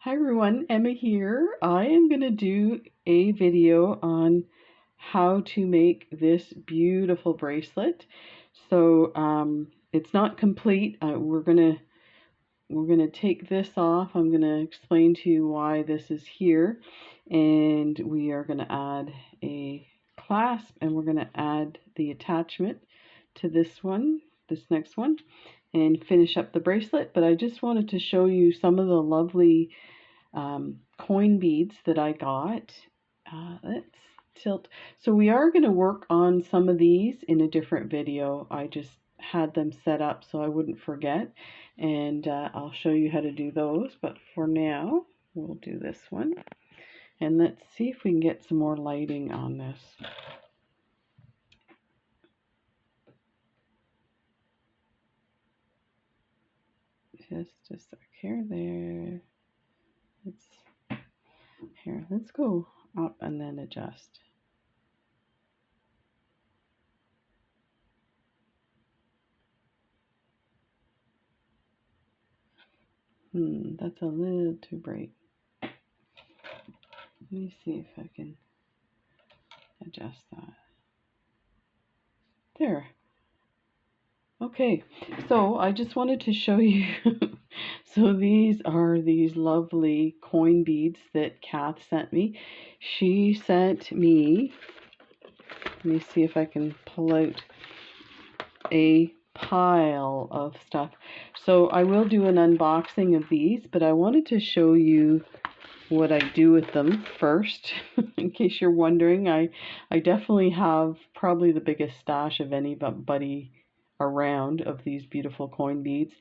Hi everyone, Emma here. I am going to do a video on how to make this beautiful bracelet. So it's not complete. We're gonna take this off. I'm going to explain to you why this is here, and we are going to add a clasp, and we're going to add the attachment to this next one, and finish up the bracelet. But I just wanted to show you some of the lovely coin beads that I got. Let's tilt. So we are going to work on some of these in a different video. I just had them set up so I wouldn't forget, and I'll show you how to do those. But for now, we'll do this one, and let's see if we can get some more lighting on this. Just a sec here, there. Let's go up and then adjust. That's a little too bright. Let me see if I can adjust that. There. Okay, so I just wanted to show you. So these are these lovely coin beads that Kath sent me. She sent me, let me see if I can pull out a pile of stuff. So I will do an unboxing of these, but I wanted to show you what I do with them first. In case you're wondering, I definitely have probably the biggest stash of anybody around of these beautiful coin beads.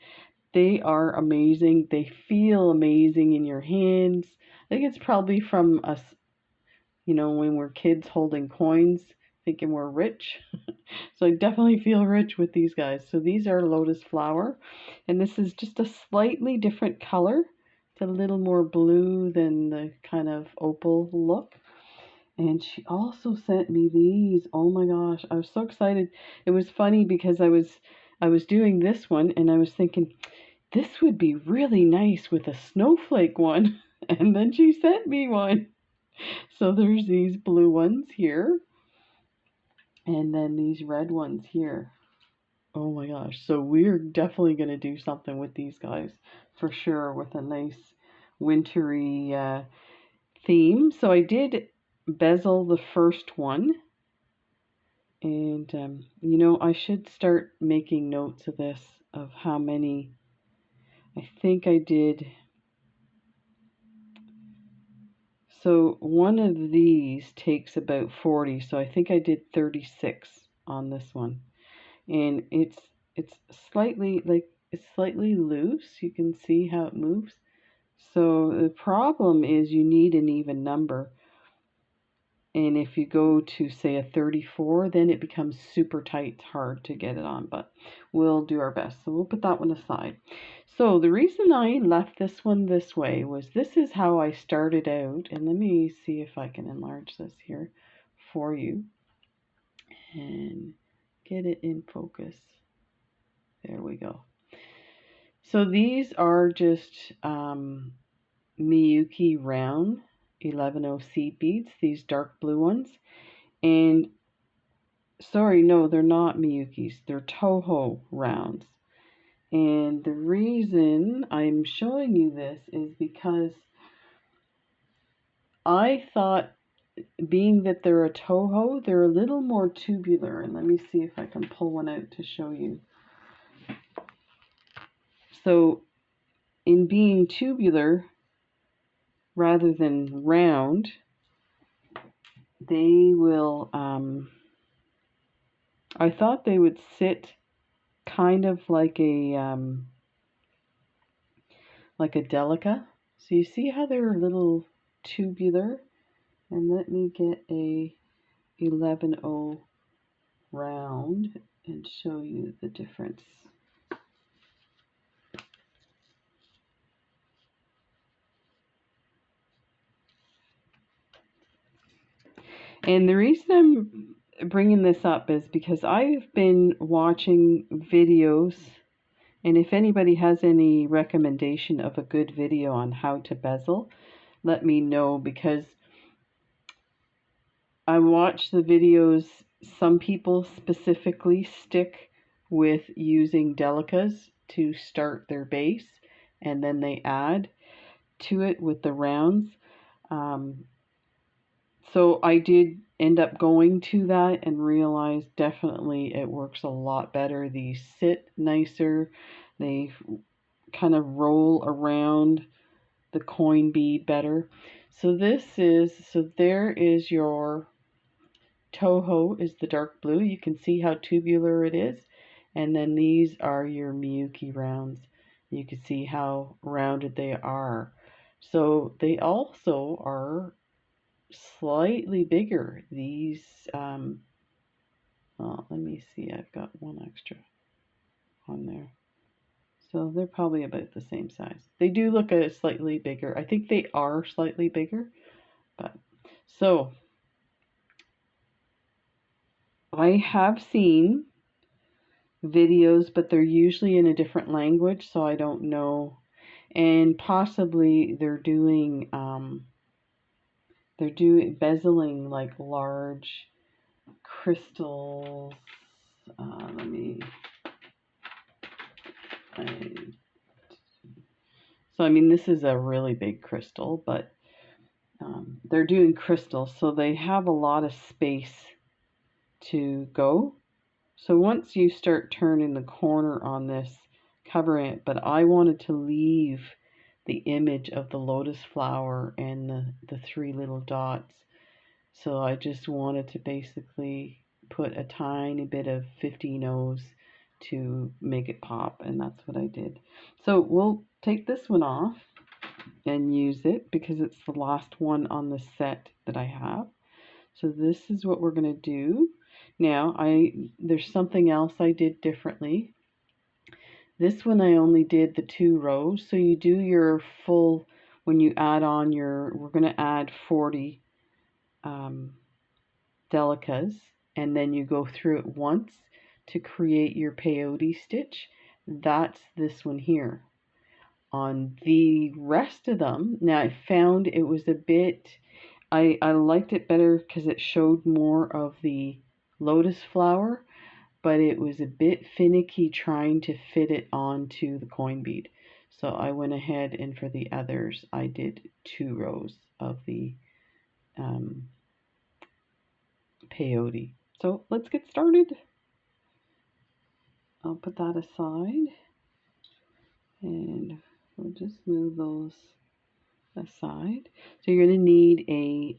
They are amazing. They feel amazing in your hands. I think it's probably from us, when we're kids holding coins, thinking we're rich. So I definitely feel rich with these guys. So these are Lotus flower, and this is just a slightly different color. It's a little more blue than the kind of opal look. And she also sent me these. Oh my gosh, I was so excited. It was funny because I was doing this one and I was thinking this would be really nice with a snowflake one. And then she sent me one. So there's these blue ones here and then these red ones here. Oh my gosh. So we're definitely going to do something with these guys for sure, with a nice wintry theme. So I did bezel the first one, and I should start making notes of this, of how many. I think I did. So one of these takes about 40, so I think I did 36 on this one, and it's slightly loose. You can see how it moves. So the problem is you need an even number. And if you go to, say, a 34, then it becomes super tight. It's hard to get it on, but we'll do our best. So we'll put that one aside. So the reason I left this one this way was this is how I started out. And let me see if I can enlarge this here for you and get it in focus. There we go. So these are just Miyuki round 11O seed beads, these dark blue ones. And sorry, no, they're not Miyukis, they're Toho rounds. And the reason I'm showing you this is because I thought, being that they're a Toho, they're a little more tubular. And let me see if I can pull one out to show you. So in being tubular rather than round, they will, I thought they would sit kind of like a delica. So you see how they're a little tubular? And let me get a 11O round and show you the difference. And the reason I'm bringing this up is because I've been watching videos And if anybody has any recommendation of a good video on how to bezel, let me know, because I watch the videos. Some people specifically stick with using delicas to start their base, and then they add to it with the rounds. Um, so I did end up going to that and realized definitely it works a lot better. These sit nicer. They kind of roll around the coin bead better. So there is your Toho is the dark blue. You can see how tubular it is. And then these are your Miyuki rounds. You can see how rounded they are. So they also are slightly bigger. These, well, let me see, I've got one extra on there. So they're probably about the same size. They do look a slightly bigger. I think they are slightly bigger. But so I have seen videos, but they're usually in a different language, so I don't know. And possibly they're doing bezeling like large crystals. Let me. I, so I mean, this is a really big crystal, but they're doing crystals, so they have a lot of space to go. So once you start turning the corner on this, covering it, but I wanted to leave the image of the lotus flower and the three little dots. So I just wanted to basically put a tiny bit of 15 O's to make it pop, and that's what I did. So we'll take this one off and use it because it's the last one on the set that I have. So this is what we're going to do. Now, there's something else I did differently. This one I only did the 2 rows. So you do your full, when you add on we're going to add 40 delicas, and then you go through it once to create your peyote stitch. That's this one here. On the rest of them, now I found it was a bit, I liked it better because it showed more of the lotus flower, but it was a bit finicky trying to fit it onto the coin bead. So I went ahead and for the others, I did 2 rows of the peyote. So let's get started. I'll put that aside and we'll just move those aside. So you're going to need a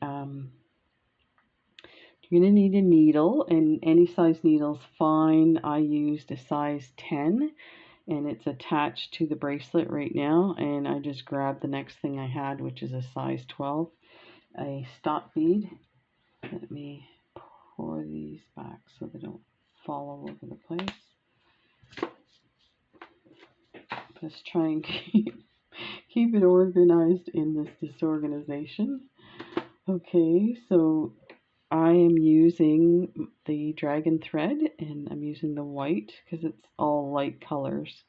needle, and any size needle's fine. I used a size 10 and it's attached to the bracelet right now, and I just grabbed the next thing I had, which is a size 12, a stop bead. Let me pour these back so they don't fall all over the place. Just try and keep it organized in this disorganization. Okay, so I am using the dragon thread, and I'm using the white because it's all light colors.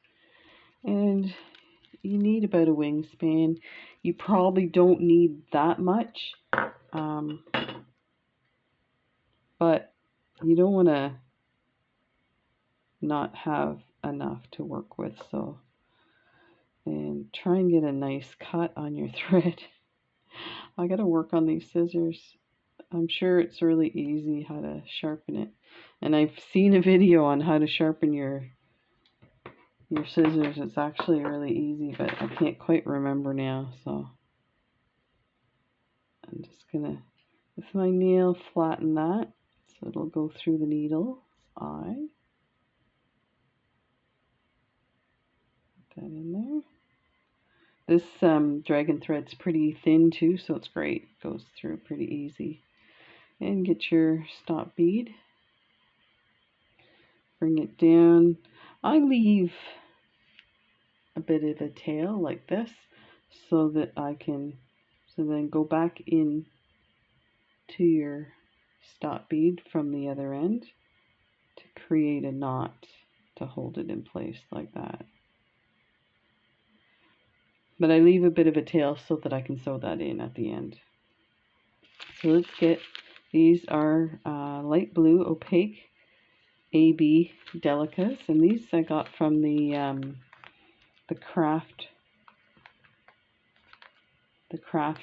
And you need about a wingspan. You probably don't need that much, but you don't want to not have enough to work with. So, and try and get a nice cut on your thread. I got to work on these scissors. I'm sure it's really easy how to sharpen it. And I've seen a video on how to sharpen your scissors. It's actually really easy, but I can't quite remember now. So I'm just going to, with my nail, flatten that so it'll go through the needle's eye. Put that in there. This dragon thread's pretty thin too, so it's great. It goes through pretty easy. And get your stop bead. Bring it down. I leave a bit of a tail like this so that I can, so then go back in to your stop bead from the other end to create a knot to hold it in place like that. But I leave a bit of a tail so that I can sew that in at the end. So let's get, these are light blue opaque AB Delicas, and these I got from the craft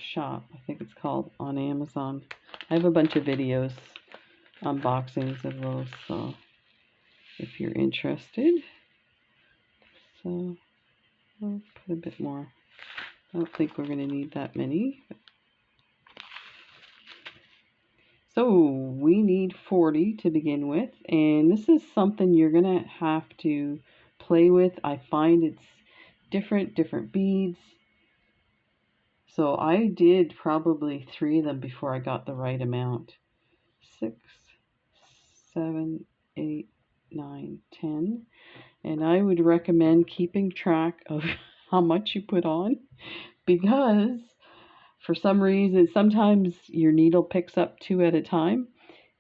shop, I think it's called, on Amazon. I have a bunch of videos, unboxings of those, so if you're interested. So I'll put a bit more. I don't think we're going to need that many. So we need 40 to begin with, and this is something you're going to have to play with. I find it's different beads. So I did probably 3 of them before I got the right amount. 6, 7, 8, 9, 10. And I would recommend keeping track of how much you put on, because for some reason, sometimes your needle picks up 2 at a time,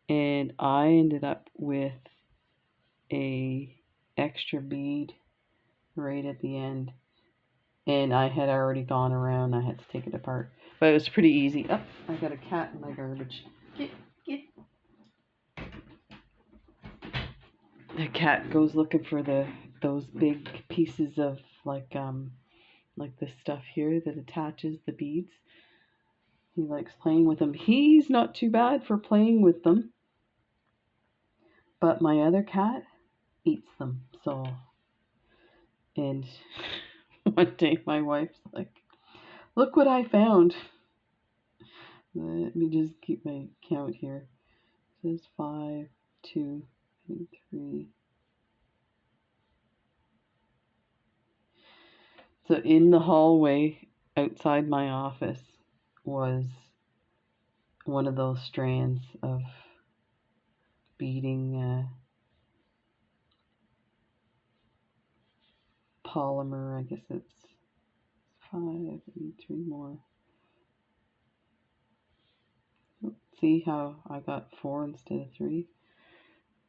and I ended up with a extra bead right at the end, and I had already gone around. I had to take it apart, but it was pretty easy. Oh, I got a cat in my garbage. Get. The cat goes looking for those big pieces of like this stuff here that attaches the beads. He likes playing with them. He's not too bad for playing with them, but my other cat eats them. So, and one day my wife's like, "Look what I found." Let me just keep my count here. It says 5, 2, 3. So in the hallway outside my office was one of those strands of beading polymer. I guess it's 5, I need 3 more. See how I got 4 instead of 3?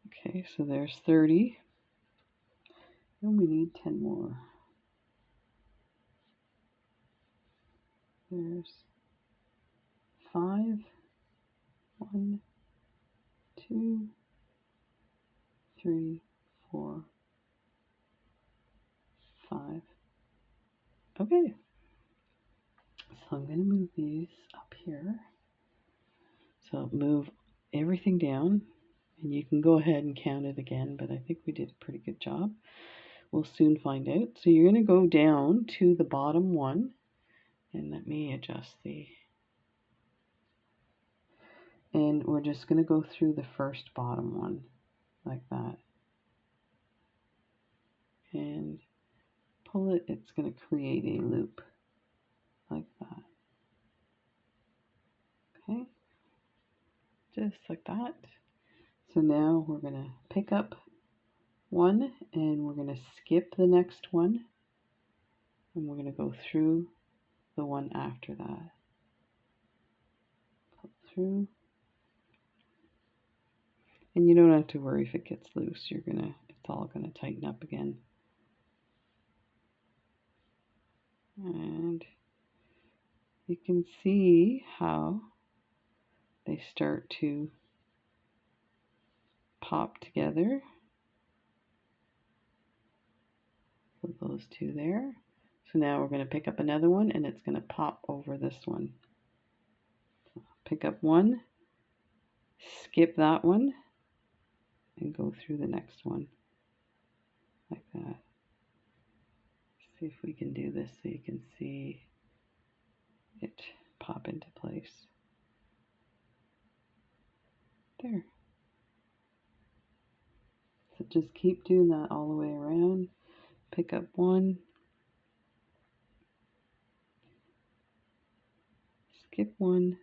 Okay, so there's 30. And we need 10 more. There's 5. 1, 2, 3, 4, 5. Okay. So I'm going to move these up here. So move everything down, and you can go ahead and count it again, but I think we did a pretty good job. We'll soon find out. So you're going to go down to the bottom one, and let me adjust and we're just going to go through the first bottom one like that, and pull it. It's going to create a loop like that. Okay, just like that. So now we're going to pick up one, and we're going to skip the next one, and we're going to go through the one after that. Pull through, and you don't have to worry if it gets loose. It's all gonna tighten up again. And you can see how they start to pop together. Put those 2 there. So now we're going to pick up another one, and it's going to pop over this one. So pick up one, skip that one, and go through the next one like that. See if we can do this so you can see it pop into place. There. So just keep doing that all the way around. Pick up one, skip one,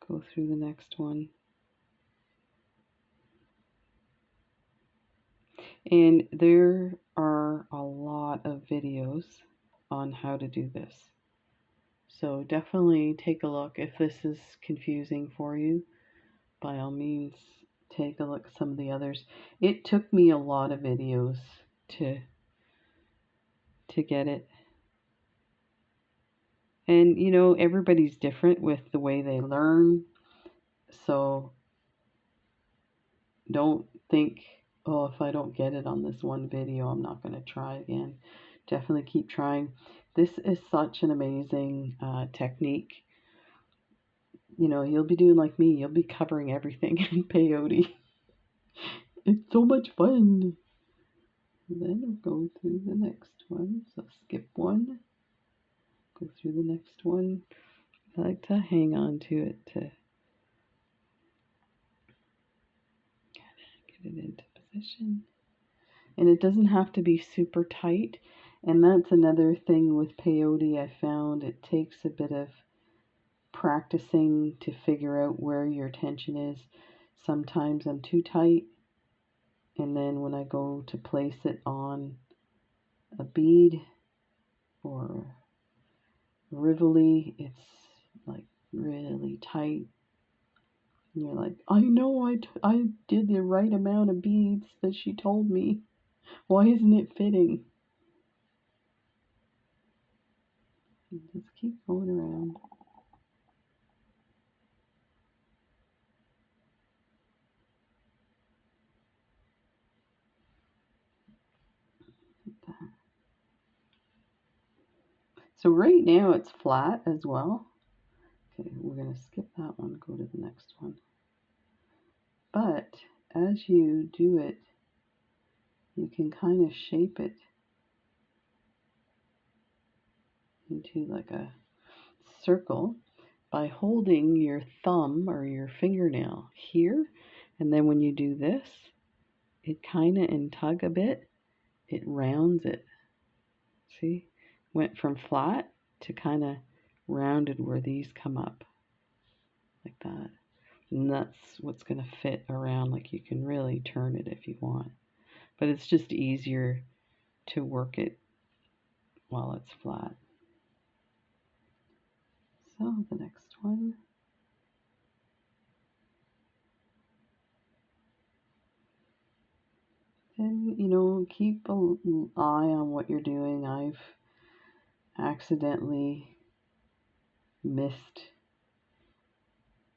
go through the next one. And there are a lot of videos on how to do this. So definitely take a look. If this is confusing for you, by all means, take a look at some of the others. It took me a lot of videos to get it And you know, everybody's different with the way they learn. So don't think, oh, if I don't get it on this one video, I'm not going to try again. Definitely keep trying. This is such an amazing technique. You know, you'll be doing like me. You'll be covering everything in peyote. It's so much fun. Then we'll go through the next one. So skip one. Go through the next one. I like to hang on to it to get it into position. And it doesn't have to be super tight. And that's another thing with peyote I found. It takes a bit of practicing to figure out where your tension is. Sometimes I'm too tight, and then when I go to place it on a bead or Rivoli, it's like really tight. And you're like, I know I did the right amount of beads that she told me. Why isn't it fitting? Just keep going around. So right now it's flat as well. Okay, we're going to skip that one, go to the next one. But as you do it, you can kind of shape it into like a circle by holding your thumb or your fingernail here. And then when you do this, it kind of, and tug a bit, it rounds it. See? Went from flat to kind of rounded where these come up. Like that. And that's what's going to fit around. Like you can really turn it if you want. But it's just easier to work it while it's flat. So the next one. And, you know, keep an eye on what you're doing. I've accidentally missed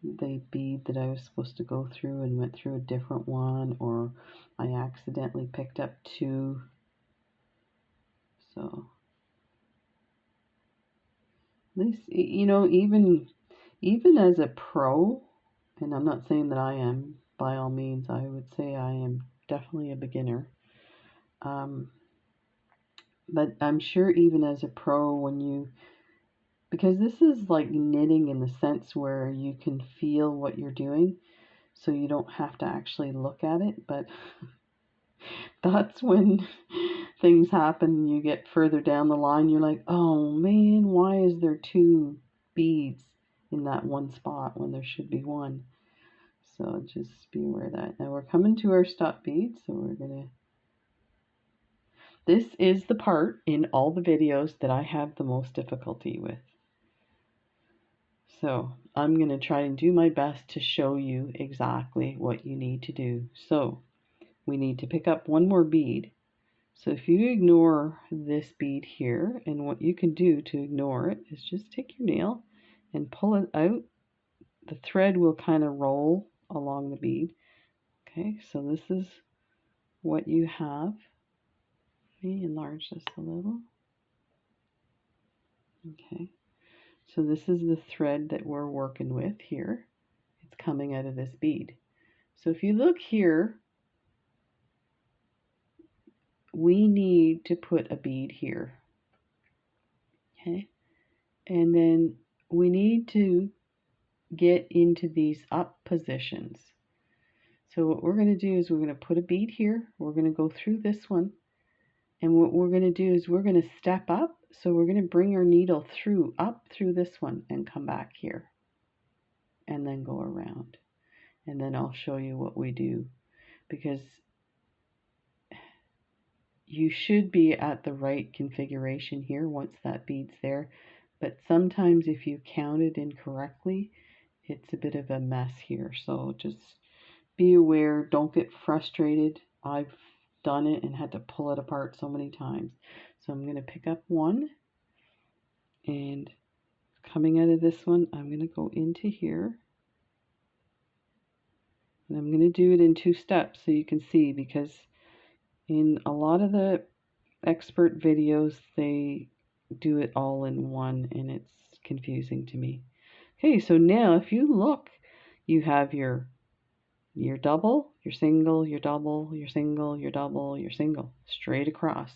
the bead that I was supposed to go through and went through a different one, or I accidentally picked up two. So at least, you know, even as a pro, and I'm not saying that I am, by all means, I would say I am definitely a beginner. But I'm sure even as a pro, when you, because this is like knitting in the sense where you can feel what you're doing, so you don't have to actually look at it, but that's when things happen. You get further down the line, you're like, oh man, why is there two beads in that one spot when there should be one? So just be aware of that. Now we're coming to our stop bead, so we're gonna, this is the part in all the videos that I have the most difficulty with. So I'm going to try and do my best to show you exactly what you need to do. So we need to pick up one more bead. So if you ignore this bead here, and what you can do to ignore it is just take your nail and pull it out. The thread will kind of roll along the bead. Okay, so this is what you have. Let me enlarge this a little. Okay, so this is the thread that we're working with here. It's coming out of this bead. So if you look here, we need to put a bead here. Okay, and then we need to get into these up positions. So what we're going to do is we're going to put a bead here. We're going to go through this one. And what we're going to do is we're going to step up. So we're going to bring our needle through, up through this one and come back here. And then go around. And then I'll show you what we do. Because you should be at the right configuration here once that bead's there. But sometimes if you count it incorrectly, it's a bit of a mess here. So just be aware, don't get frustrated. I've done it and had to pull it apart so many times. So I'm going to pick up one and Coming out of this one, I'm going to go into here. And I'm going to do it in 2 steps so you can see, because in a lot of the expert videos, they do it all in one and it's confusing to me. Okay, so now if you look, you have your double, your single, your double, your single, your double, your single, straight across.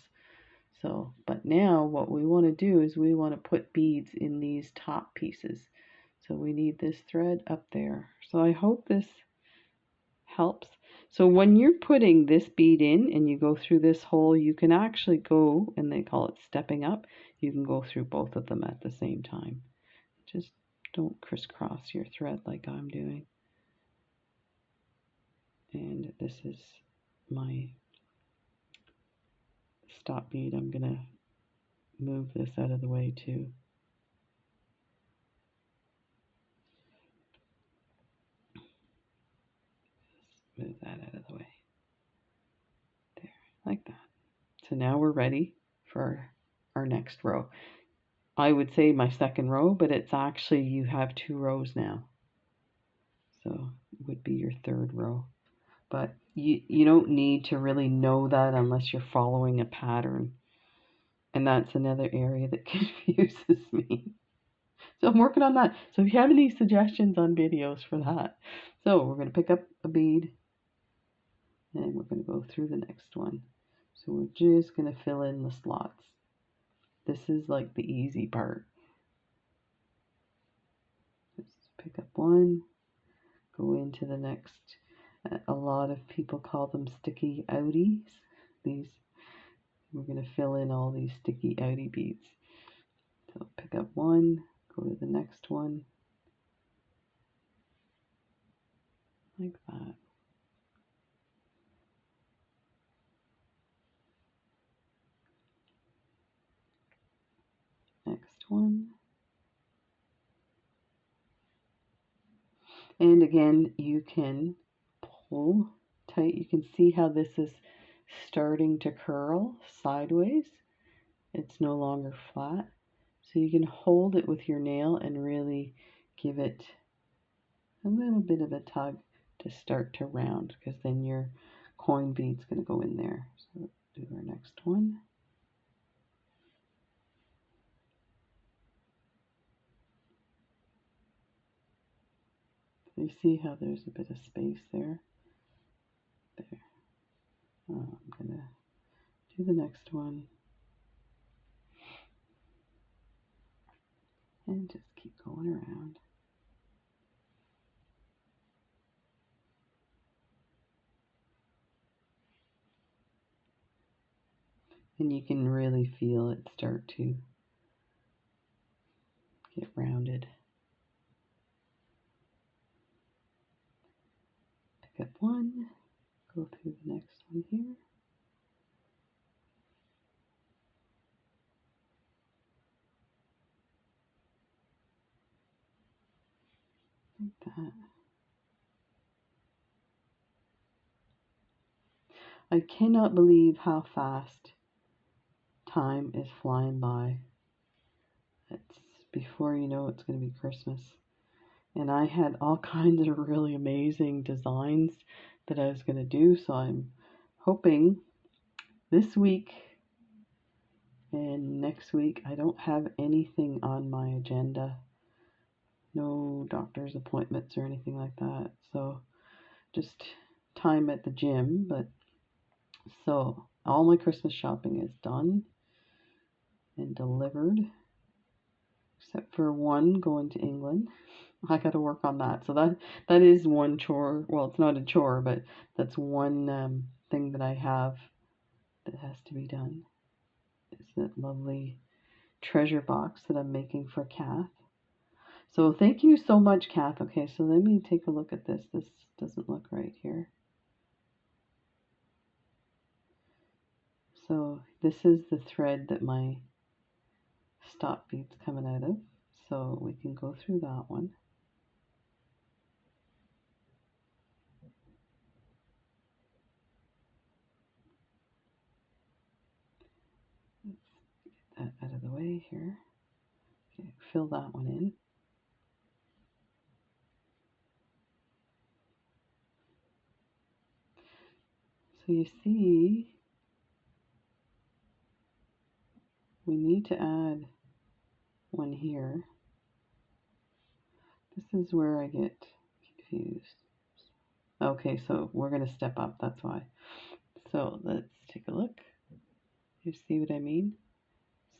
So, but now what we want to do is we want to put beads in these top pieces. So we need this thread up there. So I hope this helps. So when you're putting this bead in and you go through this hole, you can actually go, and they call it stepping up, you can go through both of them at the same time. Just don't crisscross your thread like I'm doing. And this is my stop bead. I'm going to move this out of the way too. Move that out of the way. There, like that. So now we're ready for our next row. I would say my second row, but it's actually, you have 2 rows now. So it would be your third row. But you don't need to really know that unless you're following a pattern. And that's another area that confuses me. So I'm working on that. So if you have any suggestions on videos for that. So we're going to pick up a bead and we're going to go through the next one. So we're just going to fill in the slots. This is like the easy part. Just pick up one, go into the next. A lot of people call them sticky outies. These, we're going to fill in all these sticky outie beads. So pick up one, go to the next one, like that. Next one. And again, you can pull tight. You can see how this is starting to curl sideways. It's no longer flat. So you can hold it with your nail and really give it a little bit of a tug to start to round, because then your coin bead's going to go in there. So do our next one. You see how there's a bit of space there? There. I'm going to do the next one. And just keep going around. And you can really feel it start to get rounded. Pick up one, go through the next one here. Like that. I cannot believe how fast time is flying by. It's before you know it's going to be Christmas. And I had all kinds of really amazing designs that I was going to do, so I'm hoping this week and next week. I don't have anything on my agenda, no doctor's appointments or anything like that, so just time at the gym. But so all my Christmas shopping is done and delivered, except for one going to England. I got to work on that. So that is one chore. Well, it's not a chore, but that's one thing that I have that has to be done. It's that lovely treasure box that I'm making for Kath. So thank you so much, Kath. Okay, so let me take a look at this. This doesn't look right here. So this is the thread that my stop bead's coming out of. So we can go through that one. Let's get that out of the way here. Okay, fill that one in. So you see, we need to add one here. This is where I get confused. Okay, so we're going to step up, that's why. So let's take a look. You see what I mean?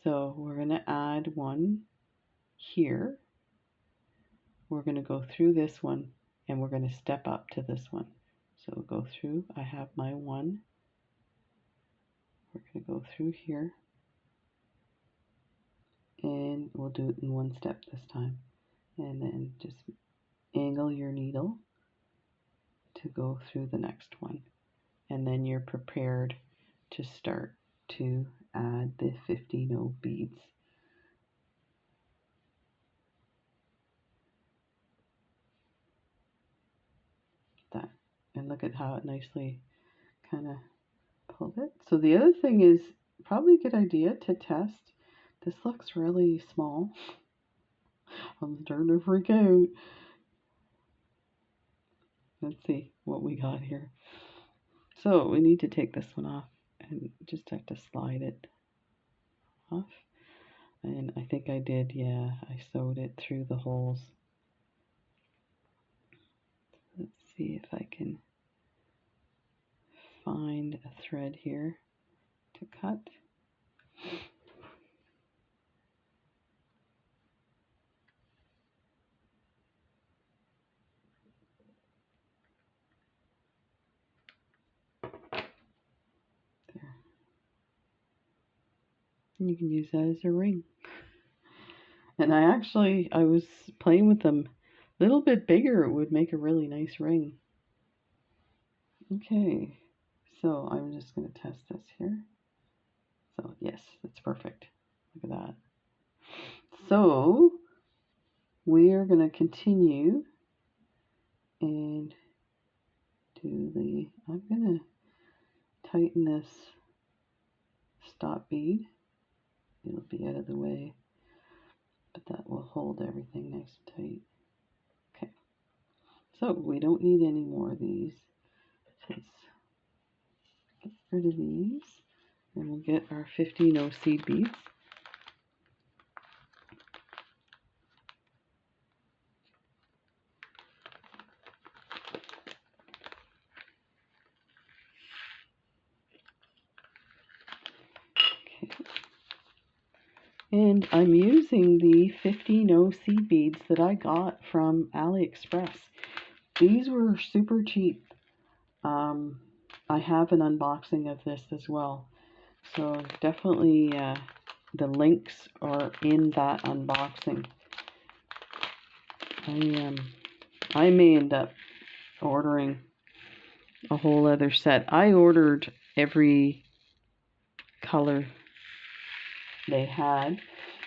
So we're going to add one here. We're going to go through this one and we're going to step up to this one. So we'll go through, I have my one. We're going to go through here and we'll do it in one step this time. And then just angle your needle to go through the next one. And then you're prepared to start to add the 50 beads. That, and look at how it nicely kind of pulled it. So the other thing is probably a good idea to test. This looks really small. I'm starting to freak out. Let's see what we got here. So we need to take this one off and just have to slide it off. And I think I did, yeah, I sewed it through the holes. Let's see if I can find a thread here to cut. There. And you can use that as a ring. And I was playing with them. A little bit bigger, it would make a really nice ring. Okay, so I'm just going to test this here. So yes, it's perfect. Look at that. So we are going to continue and do the, I'm going to tighten this stop bead. It'll be out of the way, but that will hold everything nice and tight. Okay, so we don't need any more of these. Let's get rid of these and we'll get our 50 no seed beads. And I'm using the 50 no seed beads that I got from AliExpress. These were super cheap. I have an unboxing of this as well. So definitely the links are in that unboxing. I may end up ordering a whole other set. I ordered every color they had.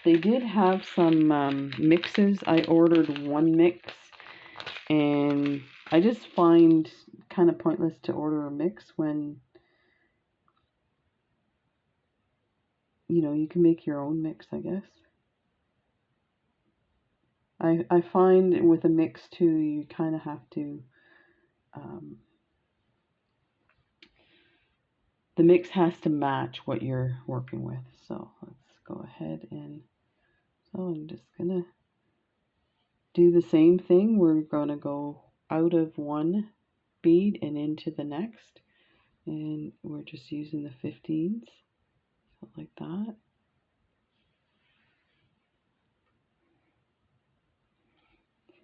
They did have some mixes. I ordered one mix, and I just find kind of pointless to order a mix when, you know, you can make your own mix, I guess. I find with a mix too, you kind of have to, the mix has to match what you're working with. So let's go ahead and, so I'm just gonna do the same thing. We're gonna go out of one bead and into the next, and we're just using the 15s, so like that.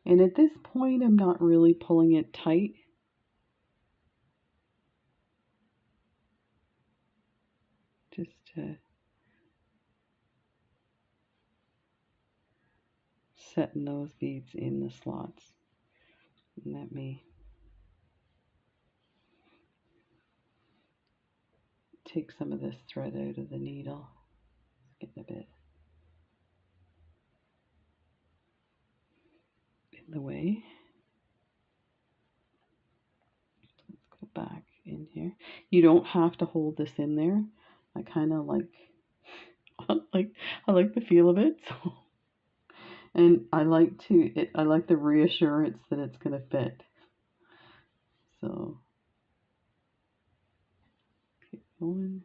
And at this point, I'm not really pulling it tight. Just to setting those beads in the slots. And let me take some of this thread out of the needle. It's getting a bit in the way. Let's go back in here. You don't have to hold this in there. I kind of like, I like the feel of it. So And I like I like the reassurance that it's going to fit. So keep going.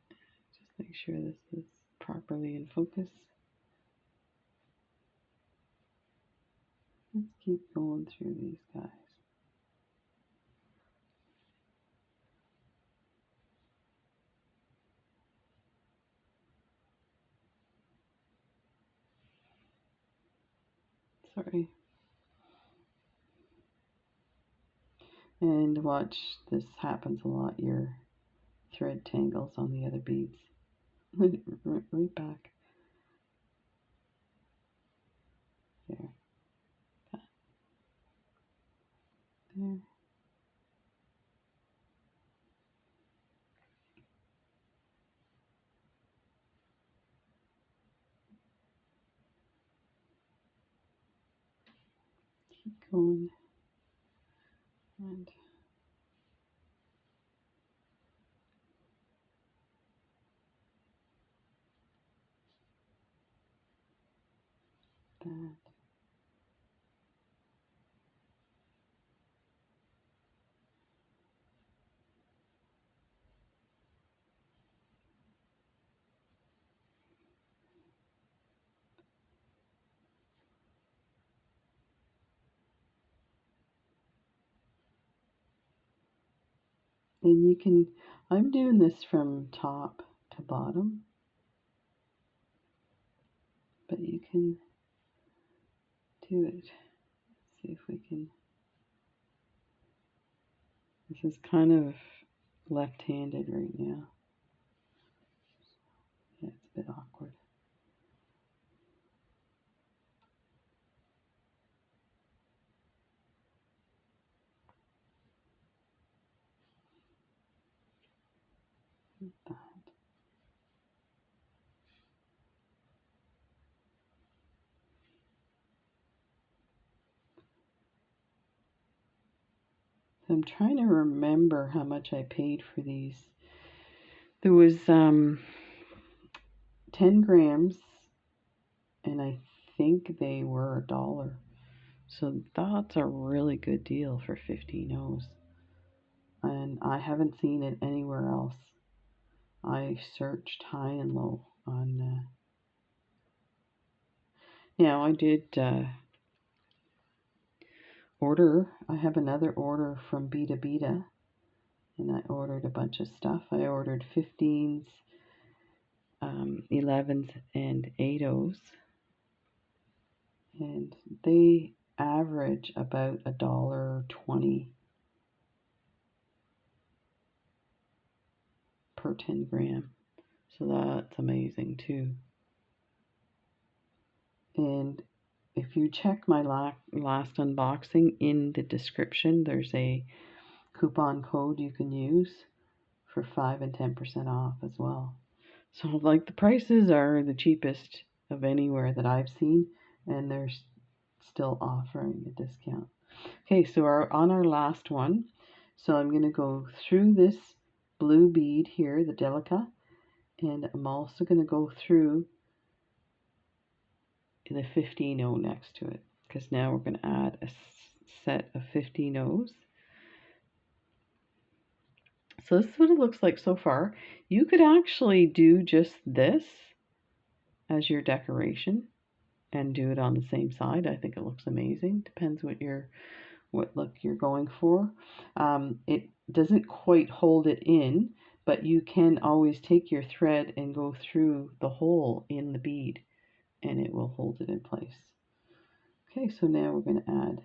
Just make sure this is properly in focus. Let's keep going through these guys. Sorry. And watch, this happens a lot, your thread tangles on the other beads. Right back. There. That. There. Keep going. And that. And you can, I'm doing this from top to bottom, but you can do it. See if we can. This is kind of left-handed right now. Yeah, it's a bit awkward. That. So I'm trying to remember how much I paid for these. There was 10 grams, and I think they were $1. So that's a really good deal for 15 O's. And I haven't seen it anywhere else. I searched high and low on. I did order. I have another order from Beta Beta, and I ordered a bunch of stuff. I ordered 15s, 11s, and 8Os, and they average about $1.20 per 10 gram. So that's amazing too. And if you check my last unboxing, in the description there's a coupon code you can use for 5 and 10% off as well. So like the prices are the cheapest of anywhere that I've seen, and they're still offering a discount. Okay, so on our last one, so I'm going to go through this blue bead here, the Delica, and I'm also going to go through the 15O next to it, because now we're going to add a set of 15Os. So this is what it looks like so far. You could actually do just this as your decoration and do it on the same side. I think it looks amazing. Depends what look you're going for. It doesn't quite hold it in, but you can always take your thread and go through the hole in the bead, and it will hold it in place. Okay, so now we're going to add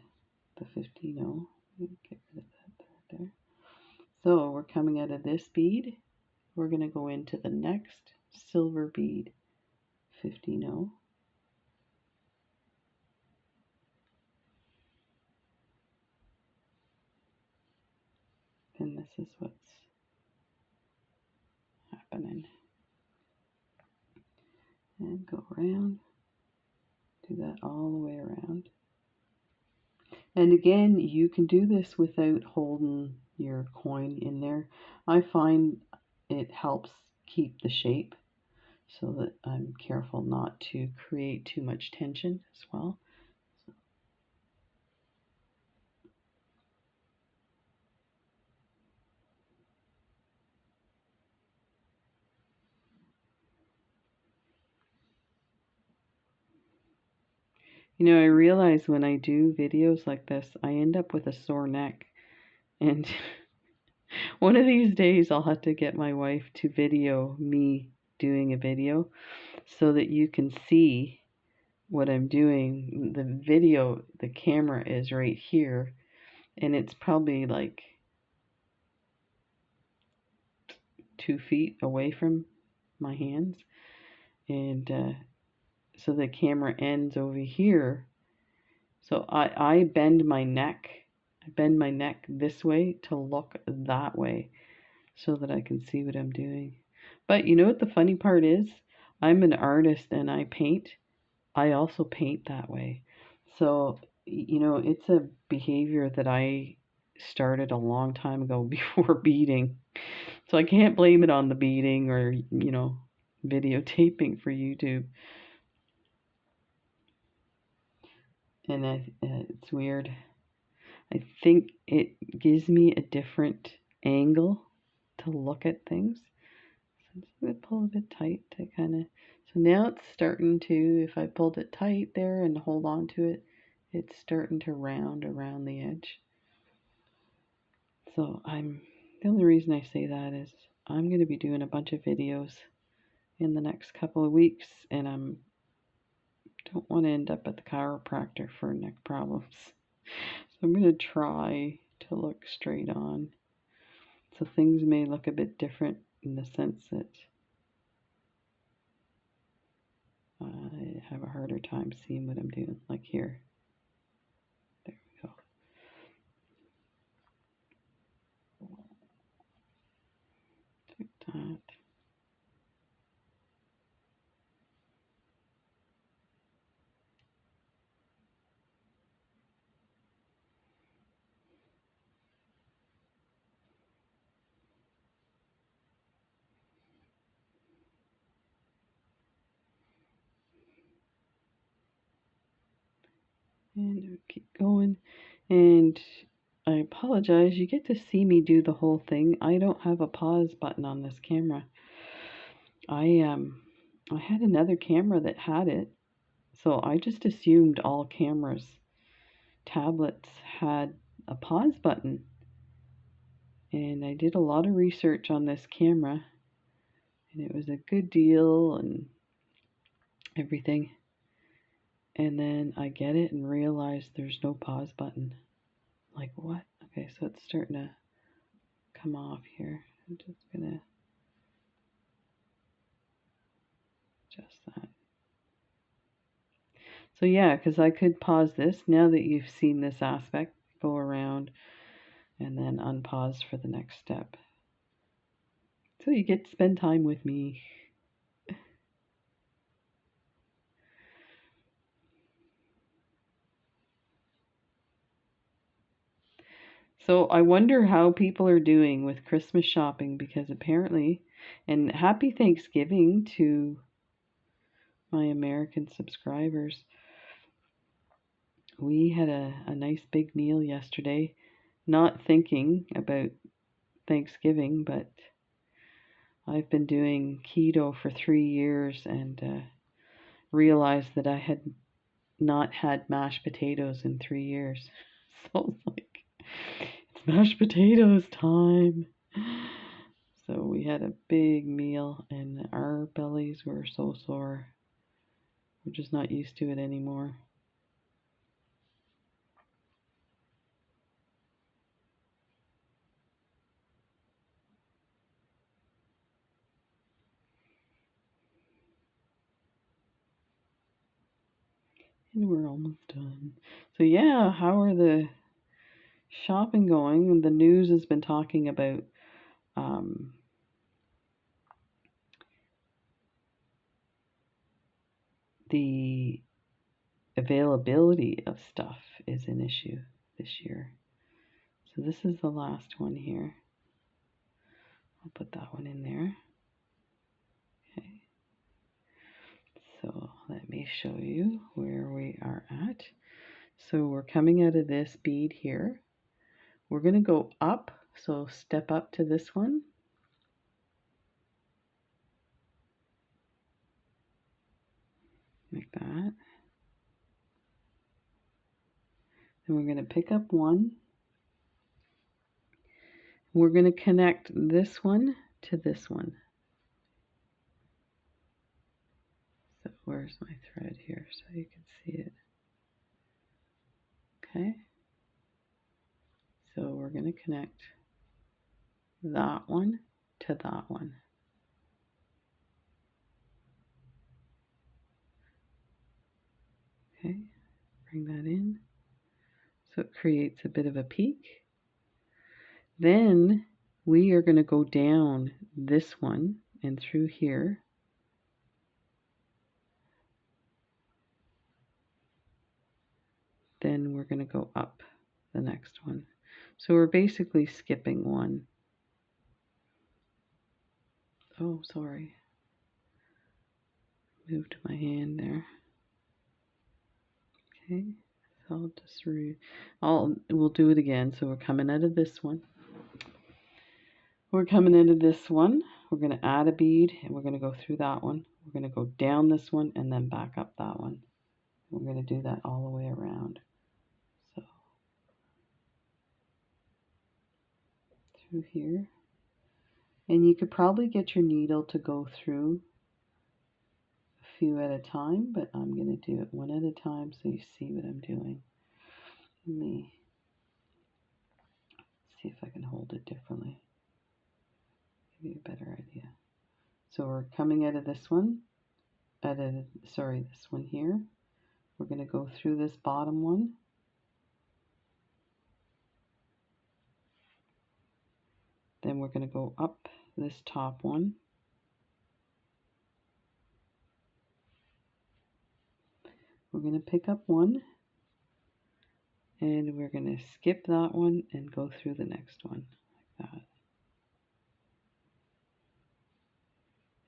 the 15O. Get rid of that there. So we're coming out of this bead. We're going to go into the next silver bead, 15O. And this is what's happening. And go around. Do that all the way around. And again, you can do this without holding your coin in there. I find it helps keep the shape. so that I'm careful not to create too much tension as well. You know, I realize when I do videos like this, I end up with a sore neck. And one of these days, I'll have to get my wife to video me doing a video so that you can see what I'm doing. The video, the camera is right here, and it's probably like 2 feet away from my hands. And so the camera ends over here. So I bend my neck. I bend my neck this way to look that way so that I can see what I'm doing. But you know what the funny part is? I'm an artist and I paint. I also paint that way. So, you know, it's a behavior that I started a long time ago before beading. So I can't blame it on the beading or, you know, videotaping for YouTube. And it's weird. I think it gives me a different angle to look at things. So I'm just going to pull a bit tight to kind of, so now it's starting to, if I pulled it tight there and hold on to it, it's starting to round around the edge. So the only reason I say that is I'm going to be doing a bunch of videos in the next couple of weeks, and don't want to end up at the chiropractor for neck problems. So I'm going to try to look straight on. So things may look a bit different in the sense that I have a harder time seeing what I'm doing, like here. There we go. Like that. And I'll keep going. And I apologize, you get to see me do the whole thing. I don't have a pause button on this camera. I had another camera that had it, so I just assumed all cameras, tablets had a pause button. And I did a lot of research on this camera, and it was a good deal and everything. And then I get it and realize there's no pause button. Like, what? Okay, so it's starting to come off here. I'm just gonna adjust that. So yeah, because I could pause this now that you've seen this aspect, go around and then unpause for the next step. So you get to spend time with me. So I wonder how people are doing with Christmas shopping, because apparently, and happy Thanksgiving to my American subscribers. We had a nice big meal yesterday, not thinking about Thanksgiving, but I've been doing keto for 3 years and realized that I had not had mashed potatoes in 3 years. So it's like, it's mashed potatoes time. So we had a big meal and our bellies were so sore. We're just not used to it anymore. And we're almost done. So yeah, how are the shopping going? The news has been talking about the availability of stuff is an issue this year. So this is the last one here. I'll put that one in there. Okay. So let me show you where we are at. So we're coming out of this bead here. We're going to go up, so step up to this one. Like that. And we're going to pick up one. We're going to connect this one to this one. So where's my thread here so you can see it? Okay. So we're going to connect that one to that one. Okay, bring that in. So it creates a bit of a peak. Then we are going to go down this one and through here. Then we're going to go up the next one. So we're basically skipping one. Oh, sorry. Moved my hand there. Okay, so I'll just we'll do it again. So we're coming out of this one. We're coming into this one. We're going to add a bead and we're going to go through that one. We're going to go down this one and then back up that one. We're going to do that all the way around. So through here. And you could probably get your needle to go through a few at a time, but I'm going to do it one at a time so you see what I'm doing. Let me see if I can hold it differently. Give you a better idea. So we're coming out of this one, this one here. We're going to go through this bottom one. Then we're going to go up this top one. We're going to pick up one. And we're going to skip that one and go through the next one like that.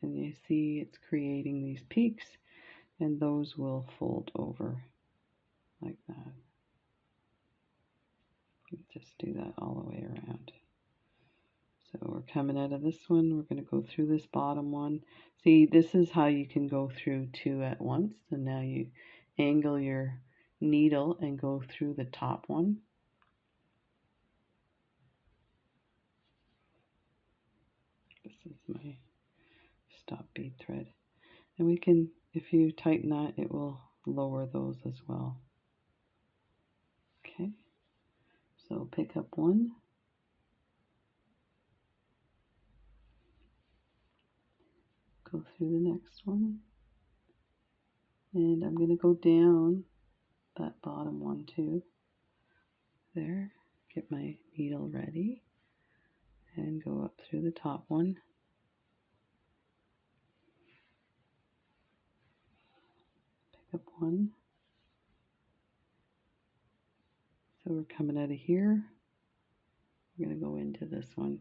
And you see it's creating these peaks, and those will fold over like that. Just do that all the way around. So we're coming out of this one. We're going to go through this bottom one. See, this is how you can go through two at once. So now you angle your needle and go through the top one. This is my stop bead thread. And we can, if you tighten that, it will lower those as well. Okay, so pick up one, go through the next one, and I'm going to go down that bottom one too. There, get my needle ready, and go up through the top one. Pick up one. So we're coming out of here. We're going to go into this one.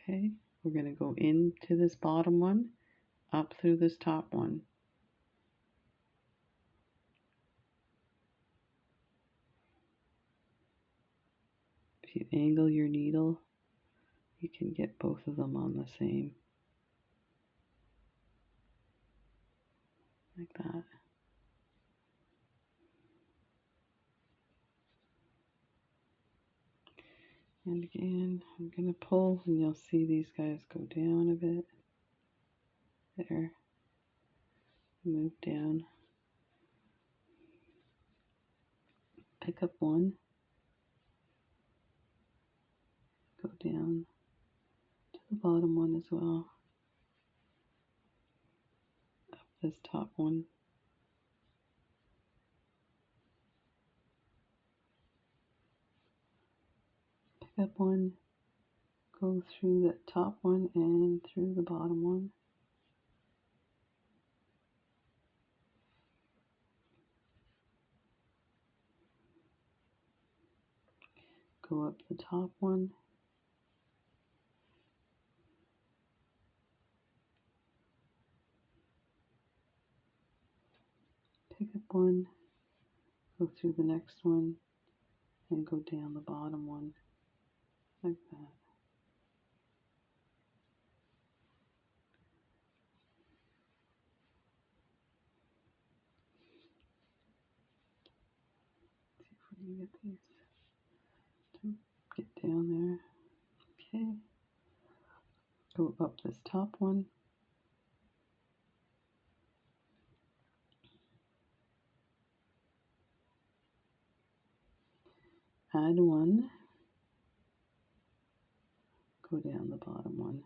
Okay, we're going to go into this bottom one, up through this top one. If you angle your needle, you can get both of them on the same, like that. And again, I'm going to pull, and you'll see these guys go down a bit. There. Move down. Pick up one. Go down to the bottom one as well. Up this top one. Pick up one. Go through that top one and through the bottom one. Go up the top one one, go through the next one, and go down the bottom one, like that. See if we can get these to get down there. Okay. Go up this top one. Add one. Go down the bottom one.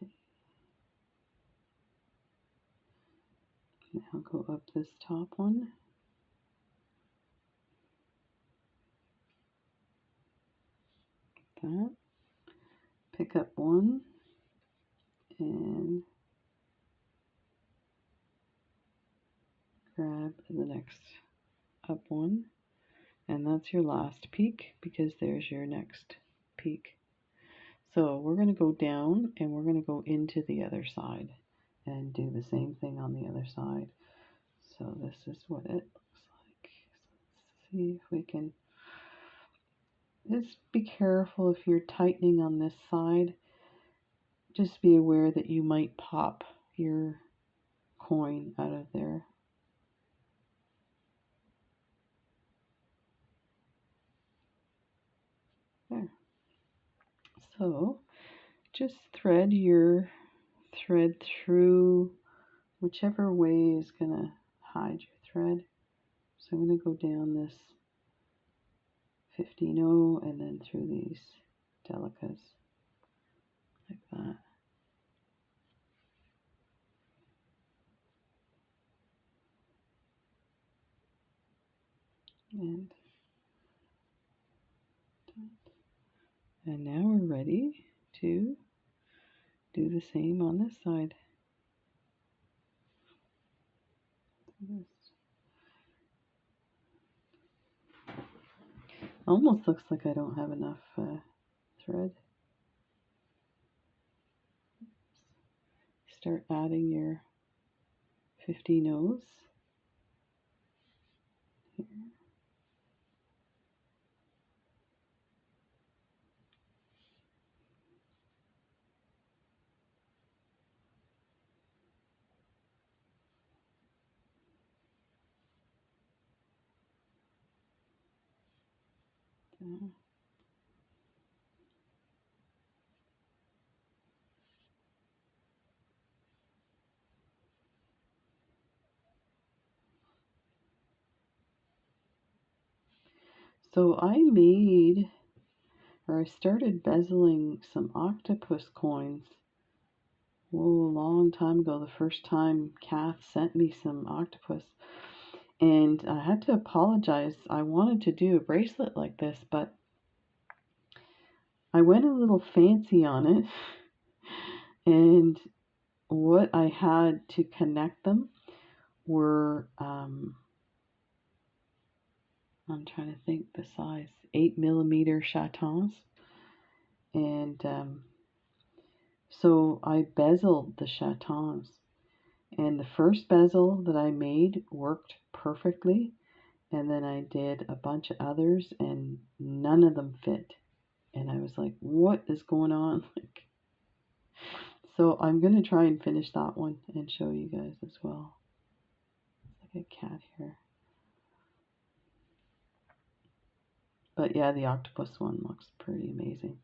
Okay. Now go up this top one. That. Pick up one and grab the next up one, and that's your last peak because there's your next peak. So we're going to go down and we're going to go into the other side and do the same thing on the other side. So this is what it looks like. So let's see if we can, just be careful if you're tightening on this side. Just be aware that you might pop your coin out of there. There. So just thread through whichever way is going to hide your thread. So I'm going to go down this 15-0 and then through these delicas like that. And now we're ready to do the same on this side. Almost looks like I don't have enough thread. Start adding your 15-0s here. There. So I started bezeling some octopus coins a long time ago. The first time Kath sent me some octopus, and I had to apologize. I wanted to do a bracelet like this, but I went a little fancy on it, and what I had to connect them were, I'm trying to think the size, 8mm chatons. And so I bezeled the chatons. And the first bezel that I made worked perfectly. And then I did a bunch of others and none of them fit. And I was like, what is going on? So I'm going to try and finish that one and show you guys as well. It's like a cat here. But yeah, the octopus one looks pretty amazing.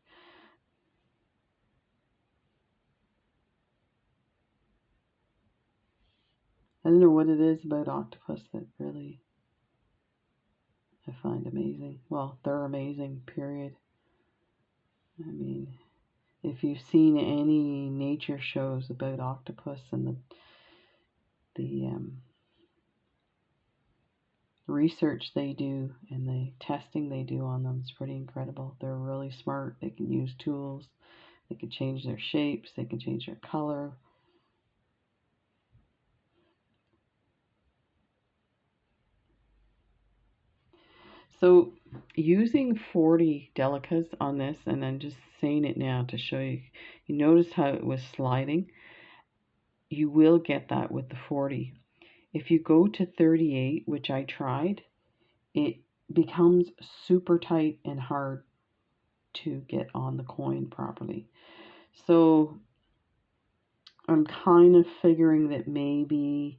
I don't know what it is about octopus that really I find amazing. Well, they're amazing, period. I mean, if you've seen any nature shows about octopus and the research they do and the testing they do on them is pretty incredible. They're really smart. They can use tools. They can change their shapes. They can change their color. So using 40 delicas on this, and then just saying it now to show you, you notice how it was sliding? You will get that with the 40. If you go to 38, which I tried, it becomes super tight and hard to get on the coin properly. So I'm kind of figuring that maybe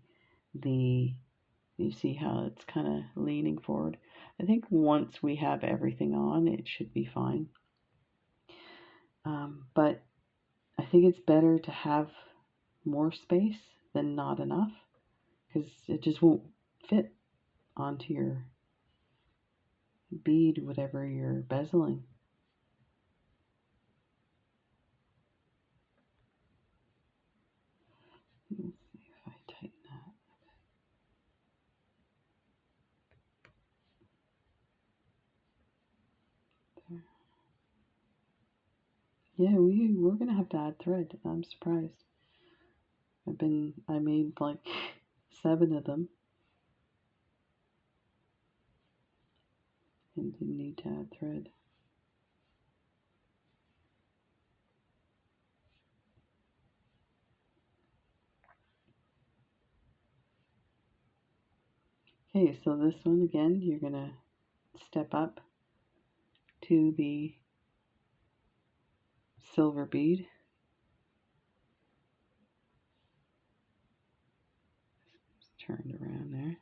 you see how it's kind of leaning forward. I think once we have everything on, it should be fine. But I think it's better to have more space than not enough, because it just won't fit onto your bead, whatever you're bezeling. Let's see if I tighten that. There. Yeah, we're gonna have to add thread. I'm surprised. I made like 7 of them and didn't need to add thread. Okay, so this one again, you're gonna step up to the silver bead. Just turned around there.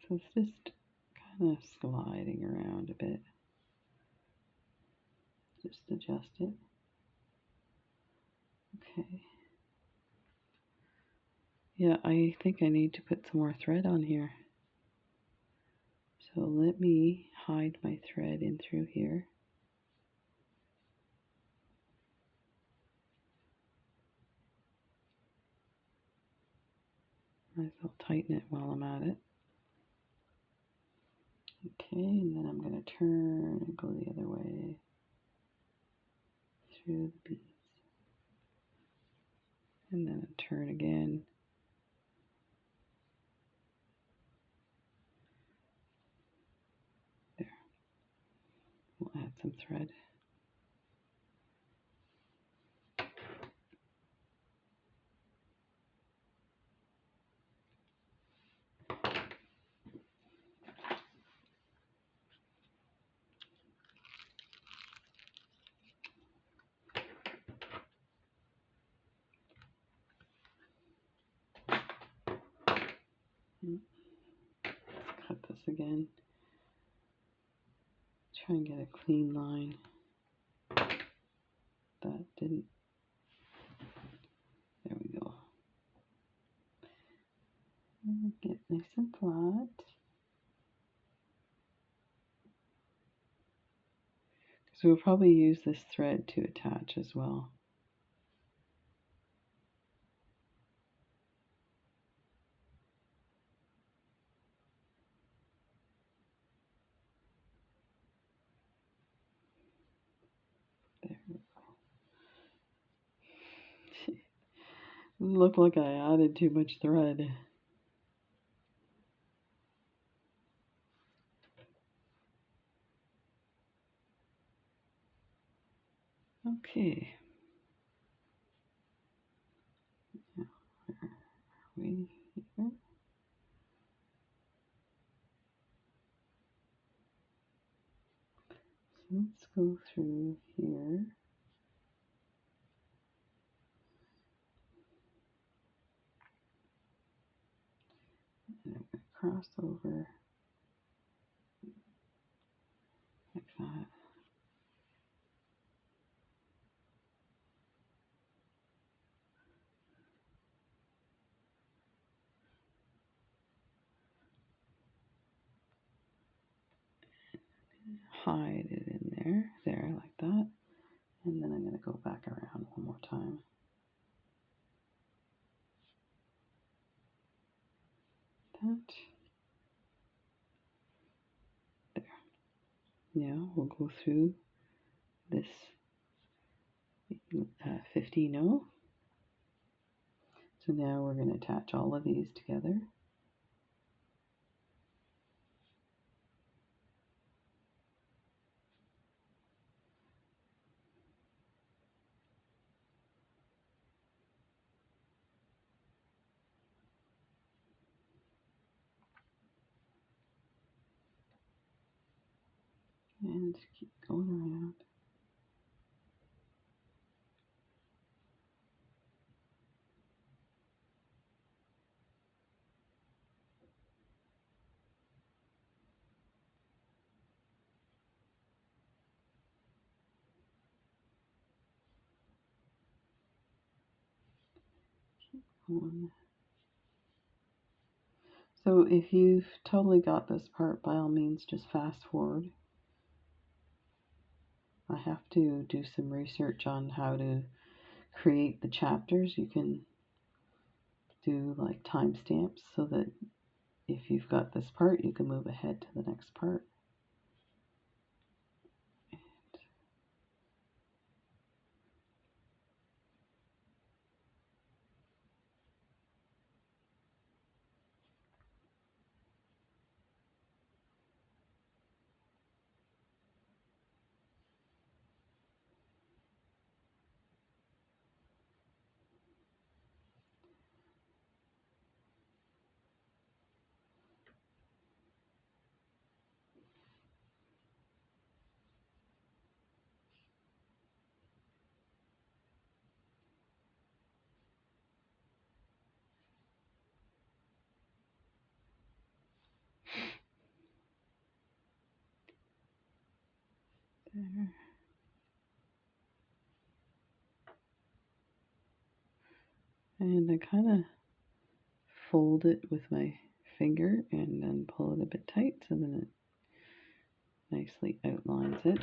So it's just kind of sliding around a bit. Just adjust it. Okay. Yeah, I think I need to put some more thread on here. So let me hide my thread in through here. Might as well tighten it while I'm at it. Okay, and then I'm going to turn and go the other way through the beads. And then turn again. There. We'll add some thread. Let's cut this again. Try and get a clean line. That didn't. There we go. Get nice and flat. So we'll probably use this thread to attach as well. There we go. Looked like I added too much thread. Okay. Now, where are we here? So let's go through here. And I'm going to cross over like that. Hide it in there like that. And then I'm going to go back around one more time. That. There. Now we'll go through this 15-0. So now we're going to attach all of these together. And keep going around. Going. So if you've totally got this part, by all means, just fast forward. I have to do some research on how to create the chapters. You can do like timestamps so that if you've got this part, you can move ahead to the next part. There. And I kind of fold it with my finger and then pull it a bit tight so then it nicely outlines it.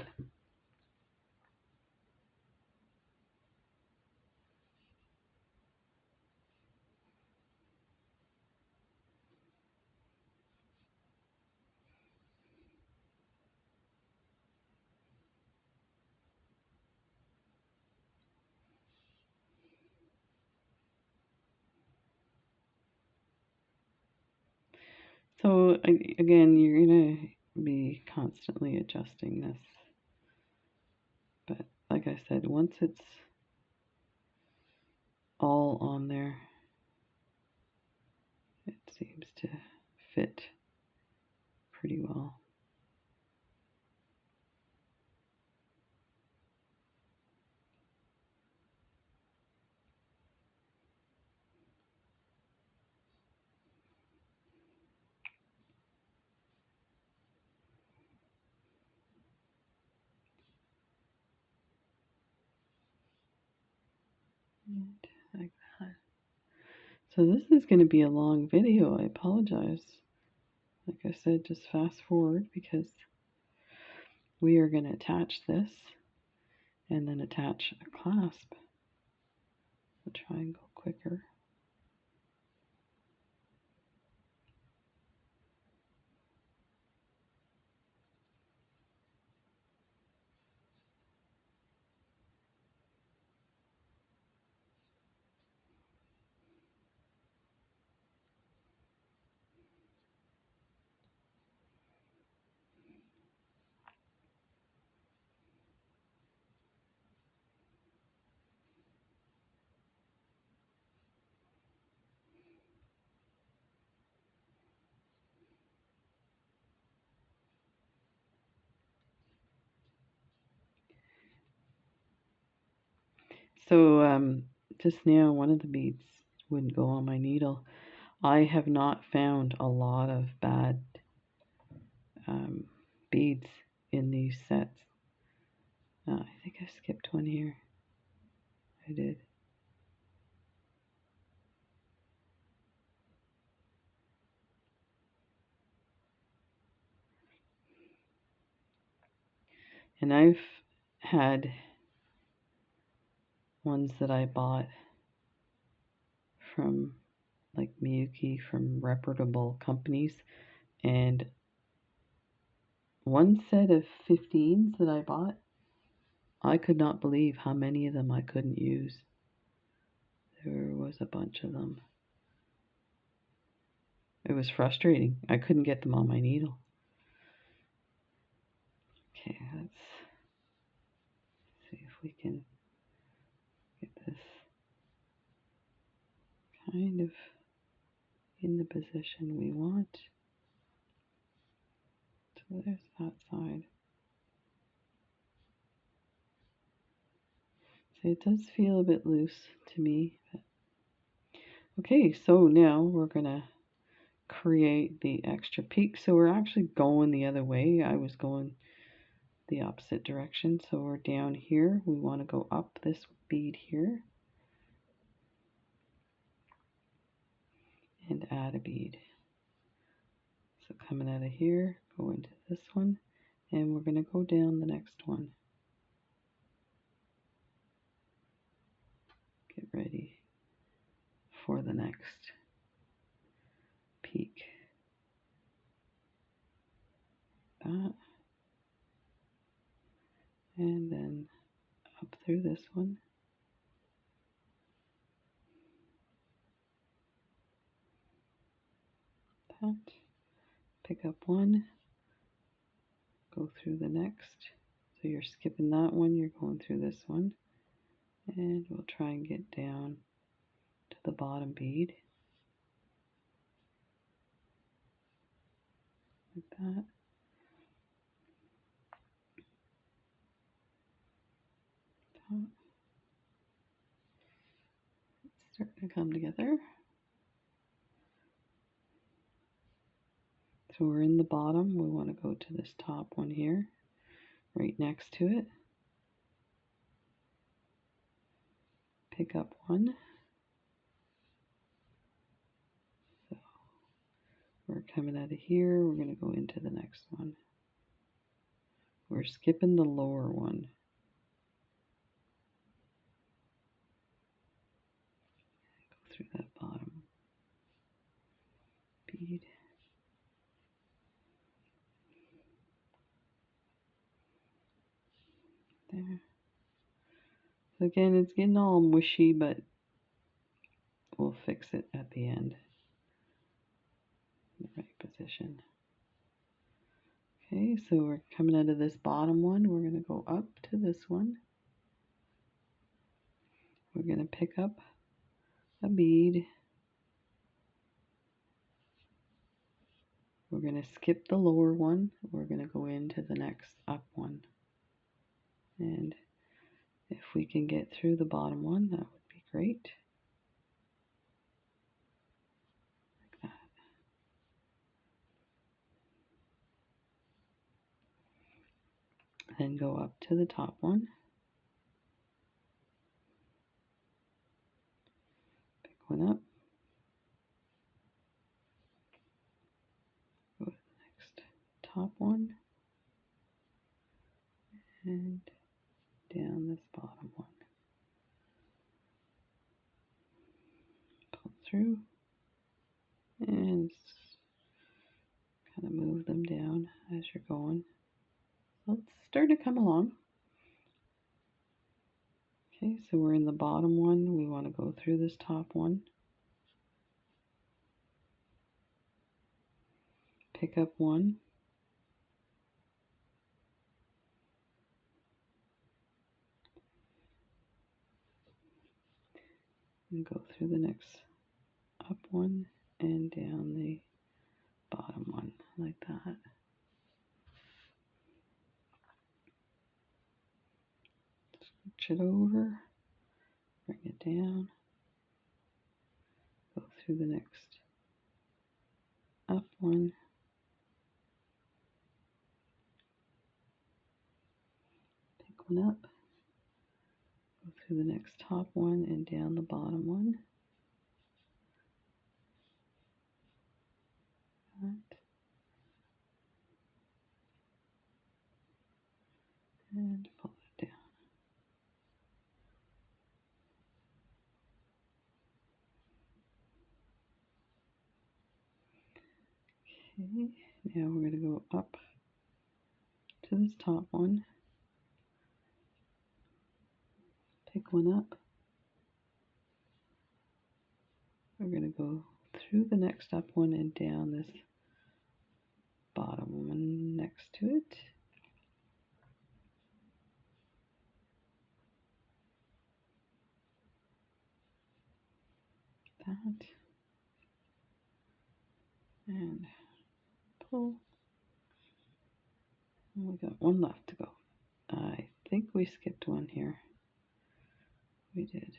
So again, you're going to be constantly adjusting this. But like I said, once it's all on there, it seems to fit pretty well. Like that. So this is going to be a long video. I apologize. Like I said, just fast forward because we are going to attach this and then attach a clasp. I'll try and go quicker. So just now one of the beads wouldn't go on my needle. I have not found a lot of bad beads in these sets. I think I skipped one here. I did. And I've had ones that I bought from like Miyuki from reputable companies, and one set of 15s that I bought, I could not believe how many of them I couldn't use. There was a bunch of them. It was frustrating. I couldn't get them on my needle. Okay, let's see if we can get this kind of in the position we want. So there's that side. It does feel a bit loose to me. But... Okay, so now we're gonna create the extra peak. So we're actually going the other way. I was going the opposite direction. So we're down here. We want to go up this bead here and add a bead. So coming out of here, go into this one, and we're going to go down the next one. Get ready for the next peak. That. And then up through this one. That. Pick up one, go through the next. So you're skipping that one, you're going through this one. And we'll try and get down to the bottom bead. Like that. It's starting to come together. So we're in the bottom. We want to go to this top one here, right next to it. Pick up one. So we're coming out of here. We're going to go into the next one. We're skipping the lower one. Go through that bottom bead. There. So again, it's getting all mushy, but we'll fix it at the end. In the right position. Okay, so we're coming out of this bottom one. We're going to go up to this one. We're going to pick up a bead. We're going to skip the lower one. We're going to go into the next up one. And if we can get through the bottom one, that would be great. Like that. Then go up to the top one. Pick one up. Go to the next top one. And down this bottom one. Pull through. And kind of move them down as you're going. So it's starting to come along. Okay, so we're in the bottom one. We want to go through this top one. Pick up one. And go through the next up one and down the bottom one like that. Switch it over, bring it down, go through the next up one, pick one up, go through the next top one and down the bottom one. That. And pull it down. Okay, now we're going to go up to this top one, pick one up. We're going to go through the next up one and down this bottom one next to it. That. And pull. And we got one left to go. I think we skipped one here. we did.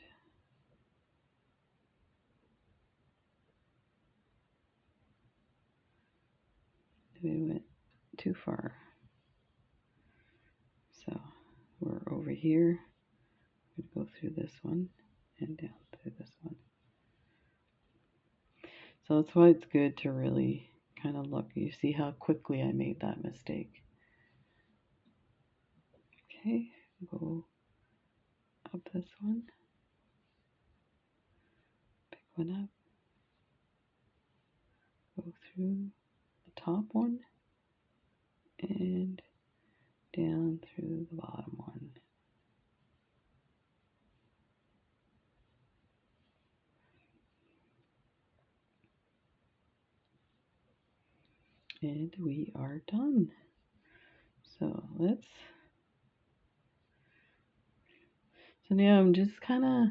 We went too far. So we're over here. I'm going to go through this one and down through this one. So that's why it's good to really kind of look. You see how quickly I made that mistake. Okay, go up this one. Pick one up. Go through the top one and down through the bottom one. And we are done. So now I'm just kind of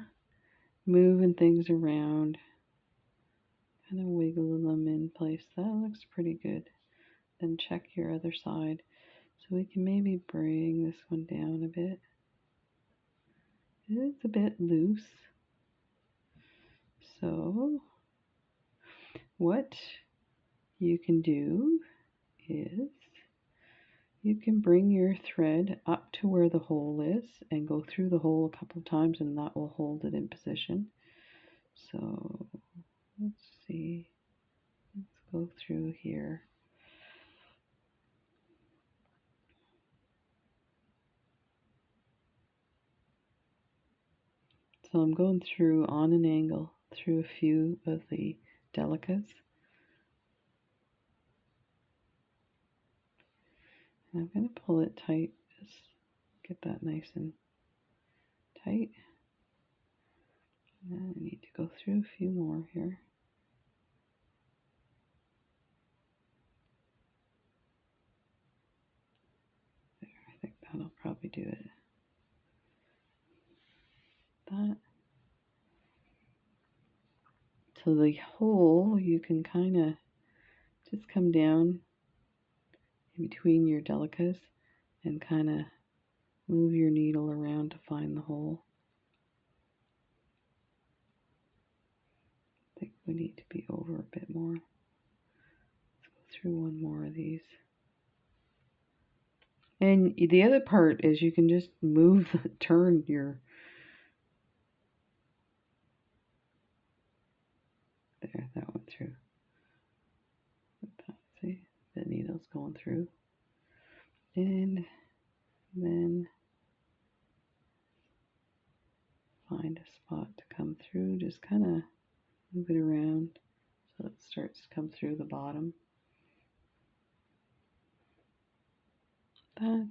moving things around, kind of wiggling them in place. That looks pretty good. Then check your other side. So we can maybe bring this one down a bit. It's a bit loose. So what you can do is you can bring your thread up to where the hole is and go through the hole a couple of times, and that will hold it in position. So let's see. Let's go through here. So I'm going through on an angle through a few of the delicas. And I'm going to pull it tight, just get that nice and tight. And I need to go through a few more here. There, I think that'll probably do it. That. So the hole, you can kind of just come down in between your delicas and kind of move your needle around to find the hole. I think we need to be over a bit more. Let's go through one more of these. And the other part is you can just turn your, there, that went through. See, the needle's going through. And then find a spot to come through, just kind of move it around so it starts to come through the bottom. That.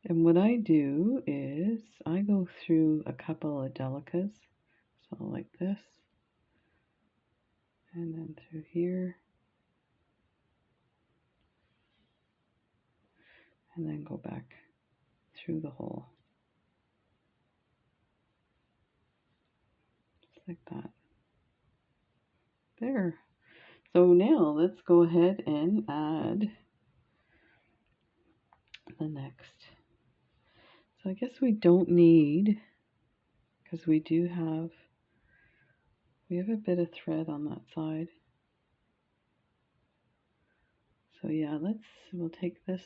And what I do is I go through a couple of delicas, so like this, and then through here, and then go back through the hole, just like that. There. So now let's go ahead and add the next. So I guess we don't need, because we have a bit of thread on that side. So yeah, we'll take this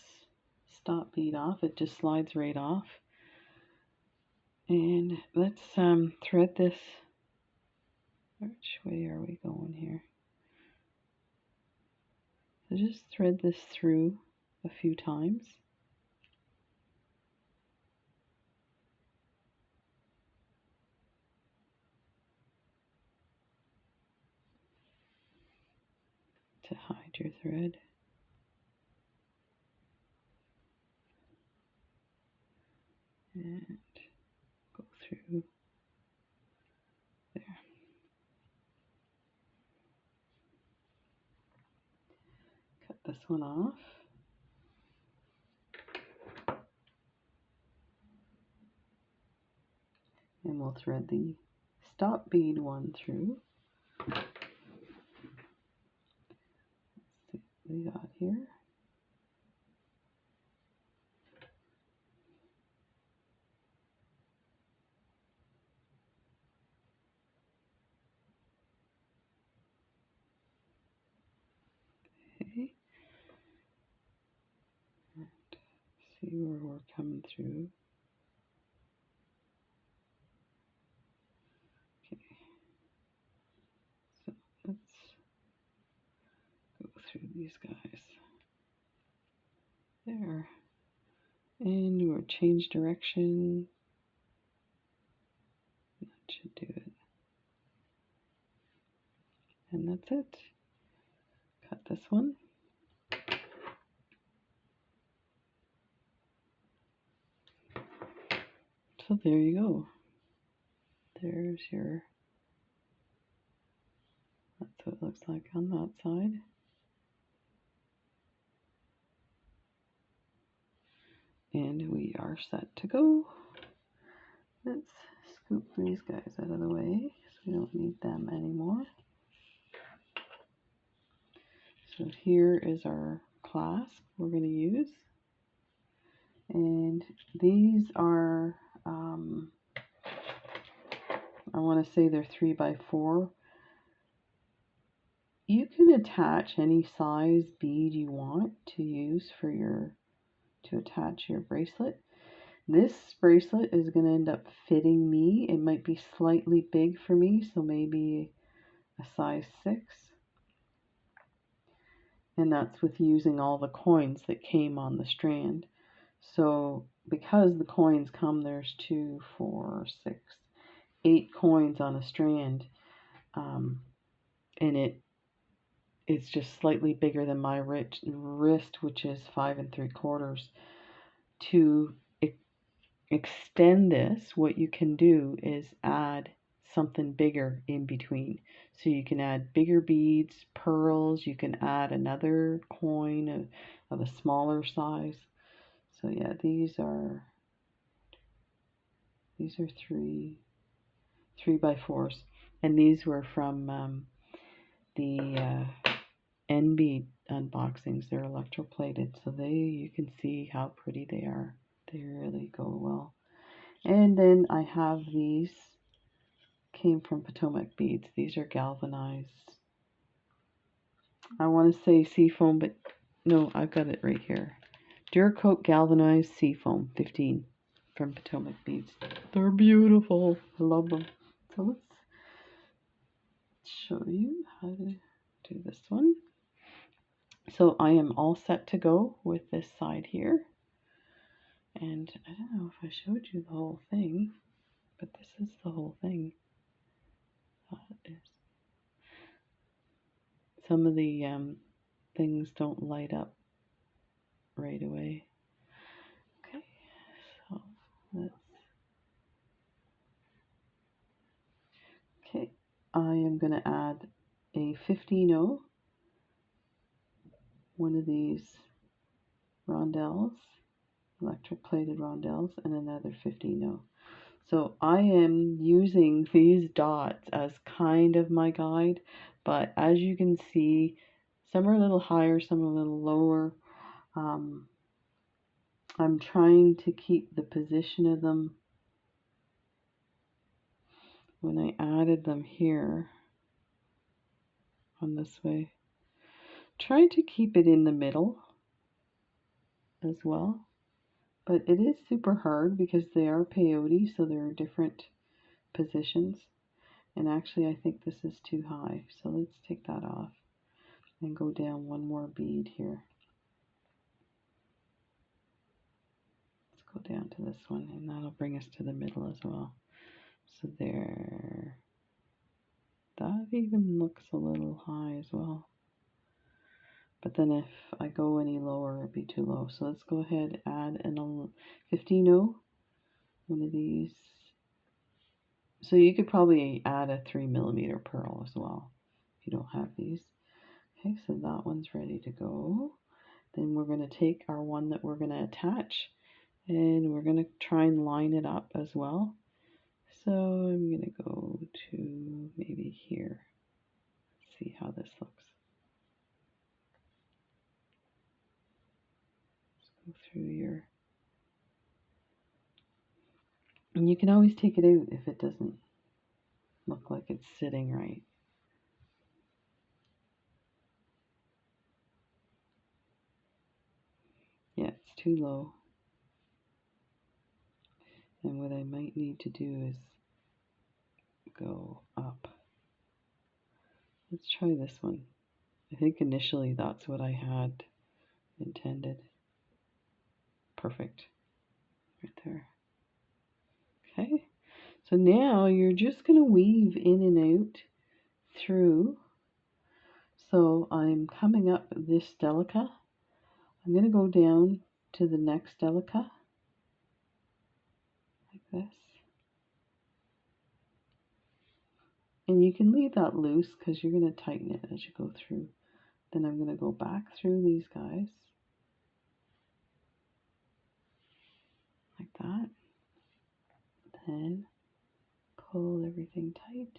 stop bead off. It just slides right off. And let's thread this. Which way are we going here? So just thread this through a few times. To hide your thread. And go through there. Cut this one off. And we'll thread the stop bead one through. Let's see what we got here. See where we're coming through. Okay, so let's go through these guys. There. And we'll change direction. That should do it. And that's it. Cut this one. So there you go. There's your, that's what it looks like on that side. And we are set to go. Let's scoop these guys out of the way so we don't need them anymore. So here is our clasp we're going to use. And these are, I want to say they're 3x4. You can attach any size bead you want to use for to attach your bracelet. This bracelet is going to end up fitting me. It might be slightly big for me, so maybe a size 6. And that's with using all the coins that came on the strand. So because the coins come, there's 2, 4, 6, 8 coins on a strand, and it's just slightly bigger than my wrist, which is 5 3/4. To extend this, what you can do is add something bigger in between. So you can add bigger beads, pearls, you can add another coin of a smaller size. So yeah, these are 3x4s, and these were from the end bead unboxings. They're electroplated, so you can see how pretty they are. They really go well. And then I have these, came from Potomac beads. These are galvanized. I want to say seafoam, but no, I've got it right here. Duracoat galvanized seafoam 15 from Potomac beads. They're beautiful. I love them. So let's show you how to do this one. So I am all set to go with this side here. And I don't know if I showed you the whole thing, but this is the whole thing. Some of the things don't light up right away. Okay, so let's. Okay, I am going to add a 15-0, one of these rondelles, electroplated rondelles, and another 15-0. So I am using these dots as kind of my guide, but as you can see, some are a little higher, some are a little lower. I'm trying to keep the position of them. When I added them here on this way, trying to keep it in the middle as well. But it is super hard because they are peyote, so there are different positions. And actually, I think this is too high. So let's take that off and go down one more bead here. Let's go down to this one, and that'll bring us to the middle as well. So there. That even looks a little high as well. But then if I go any lower, it'd be too low. So let's go ahead, add an 15-0, one of these. So you could probably add a 3mm pearl as well if you don't have these. Okay, so that one's ready to go. Then we're going to take our one that we're going to attach, and we're going to try and line it up as well. So I'm going to go to maybe here. Let's see how this looks. Let's go through your, and you can always take it out if it doesn't look like it's sitting right. Yeah, it's too low. And what I might need to do is go up. Let's try this one. I think initially that's what I had intended. Perfect. Right there. Okay. So now you're just going to weave in and out through. So I'm coming up this delica. I'm going to go down to the next delica. Like this. And you can leave that loose because you're going to tighten it as you go through. Then I'm going to go back through these guys. Like that. Then pull everything tight.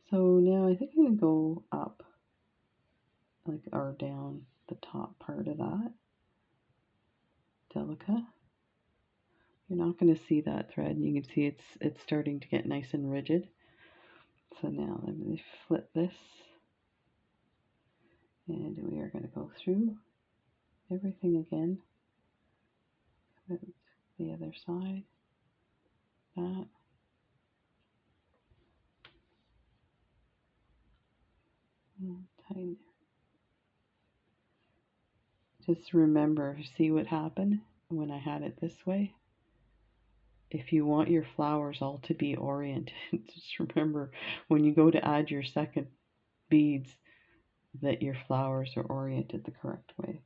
So now I think I'm going to go up, like, or down the top part of that delica. You're not going to see that thread. You can see it's starting to get nice and rigid. So now let me flip this, and we are going to go through everything again. The other side, that. And tighten. Just remember, see what happened when I had it this way? If you want your flowers all to be oriented, just remember when you go to add your second beads that your flowers are oriented the correct way.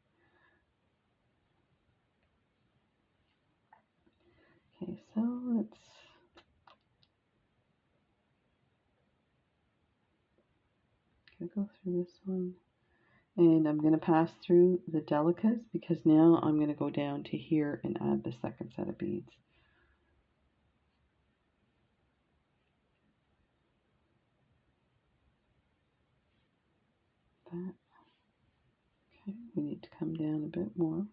Okay, so let's go through this one. And I'm going to pass through the delicas because now I'm going to go down to here and add the second set of beads. That. Okay, we need to come down a bit more.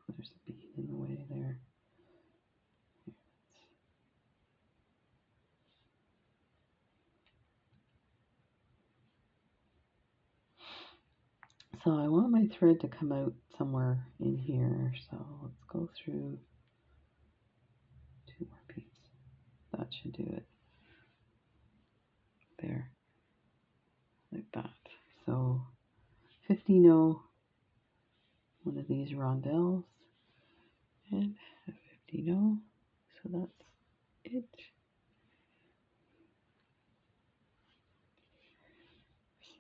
Oh, there's a bead in the way there. So I want my thread to come out somewhere in here. So let's go through 2 more beads. That should do it. There. Like that. So 50 one of these rondelles and a 50 so that's it.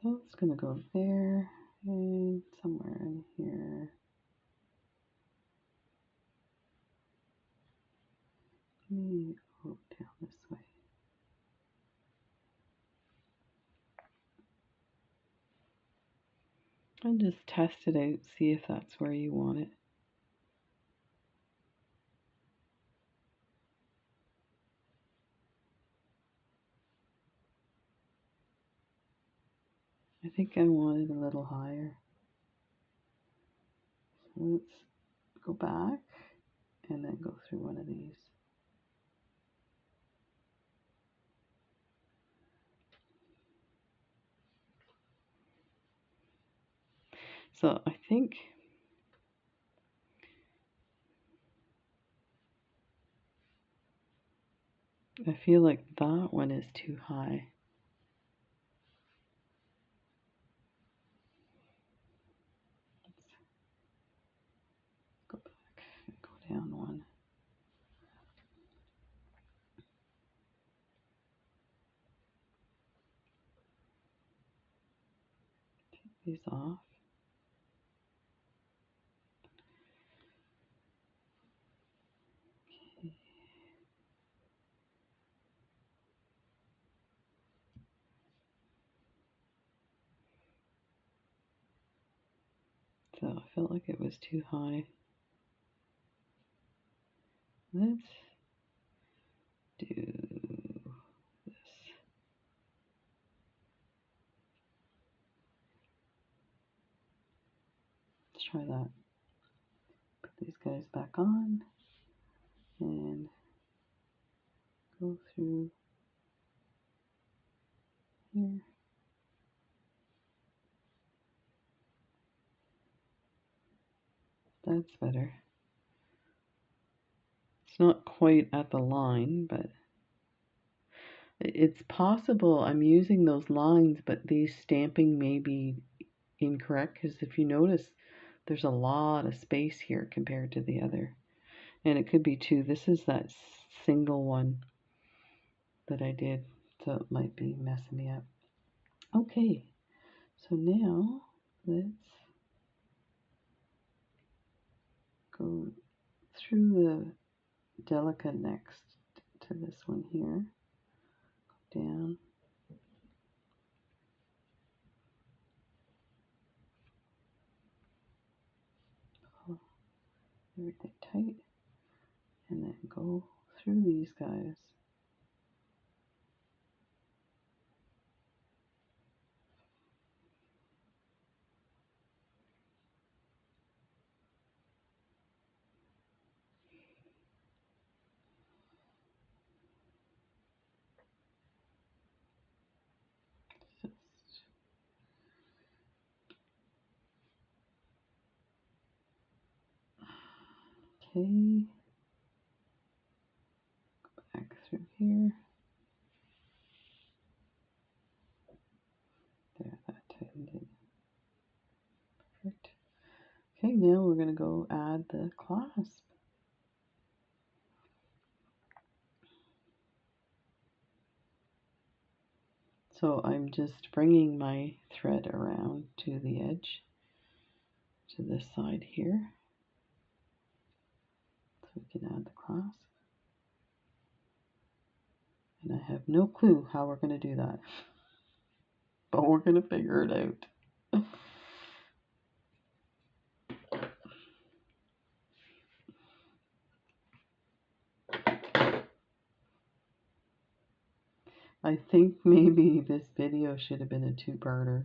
So it's gonna go there and somewhere in here. Let me go down this way. And just test it out, see if that's where you want it. I think I want it a little higher. So let's go back and then go through one of these. So I think I feel like that one is too high. Let's go back and go down one. Take these off. Okay. So I felt like it was too high. Let's do this. Let's try that. these guys back on and go through here. That's better. It's not quite at the line, but it's possible I'm using those lines, but these stamping may be incorrect, because if you notice, there's a lot of space here compared to the other. And it could be too, this is that single one that I did, so it might be messing me up. Okay, so now let's go through the Delica next to this one here. Go down. Pull everything tight. And then go through these guys. Okay, go back through here. There, that tightened it. Perfect. Okay, now we're going to go add the clasp. So I'm just bringing my thread around to the edge, to this side here, so we can add the clasp. And I have no clue how we're going to do that, but we're going to figure it out. I think maybe this video should have been a two-parter.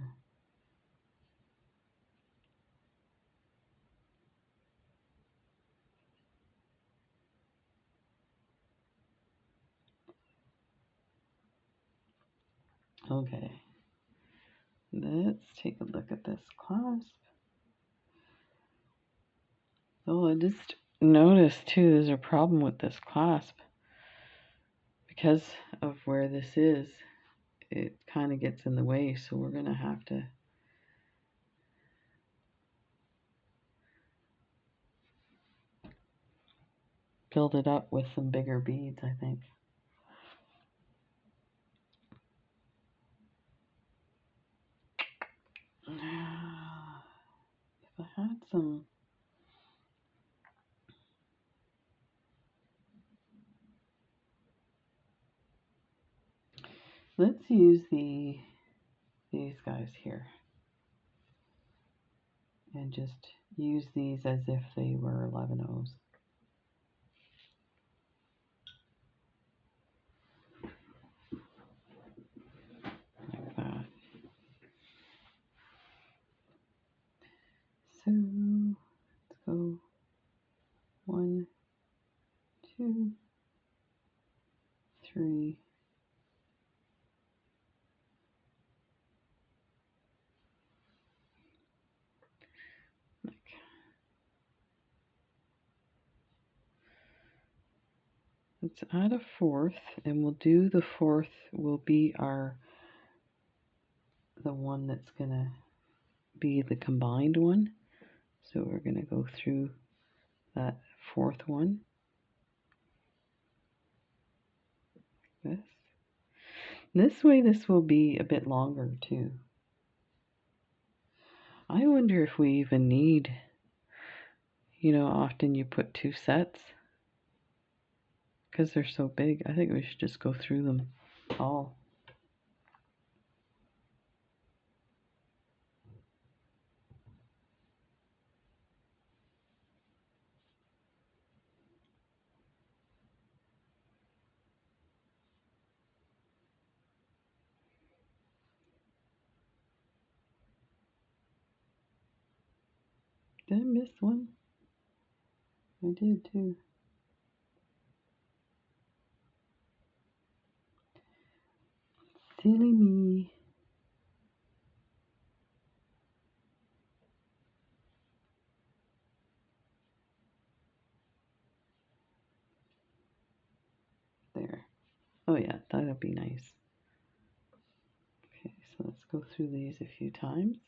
Okay, let's take a look at this clasp. Oh, I just noticed too, there's a problem with this clasp. Because of where this is, it kind of gets in the way, so we're going to have to build it up with some bigger beads, I think. If I had some... Let's use these guys here. And just use these as if they were 11 O's. Like that. So, let's go 1, 2, 3, let's add a fourth, and we'll do the fourth will be the one that's gonna be the combined one. So we're gonna go through that fourth one. This way this will be a bit longer too. I wonder if we even need, you know, often you put 2 sets because they're so big. I think we should just go through them all. Did I miss one? I did too. Silly me. There. Oh yeah, that'll be nice. Okay, so let's go through these a few times.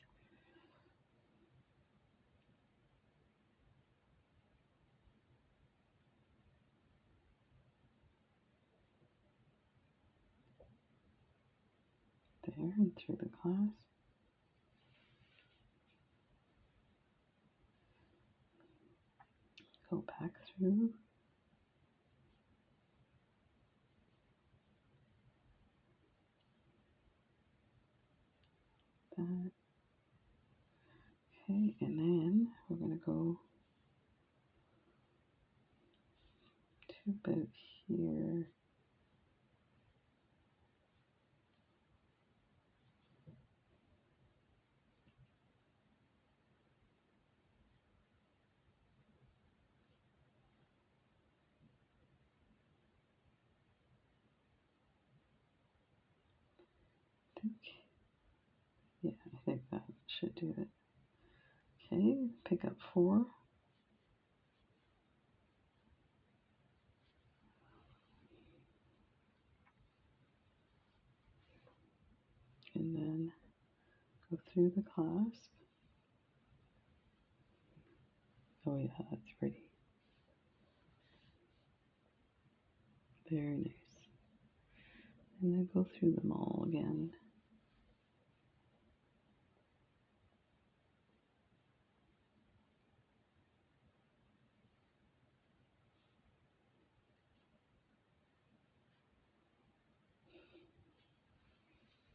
There, and through the clasp. Go back through. That. Okay, and then we're going to go to about here. Yeah, I think that should do it. Okay, pick up 4. And then go through the clasp. Oh yeah, that's pretty. Very nice. And then go through them all again.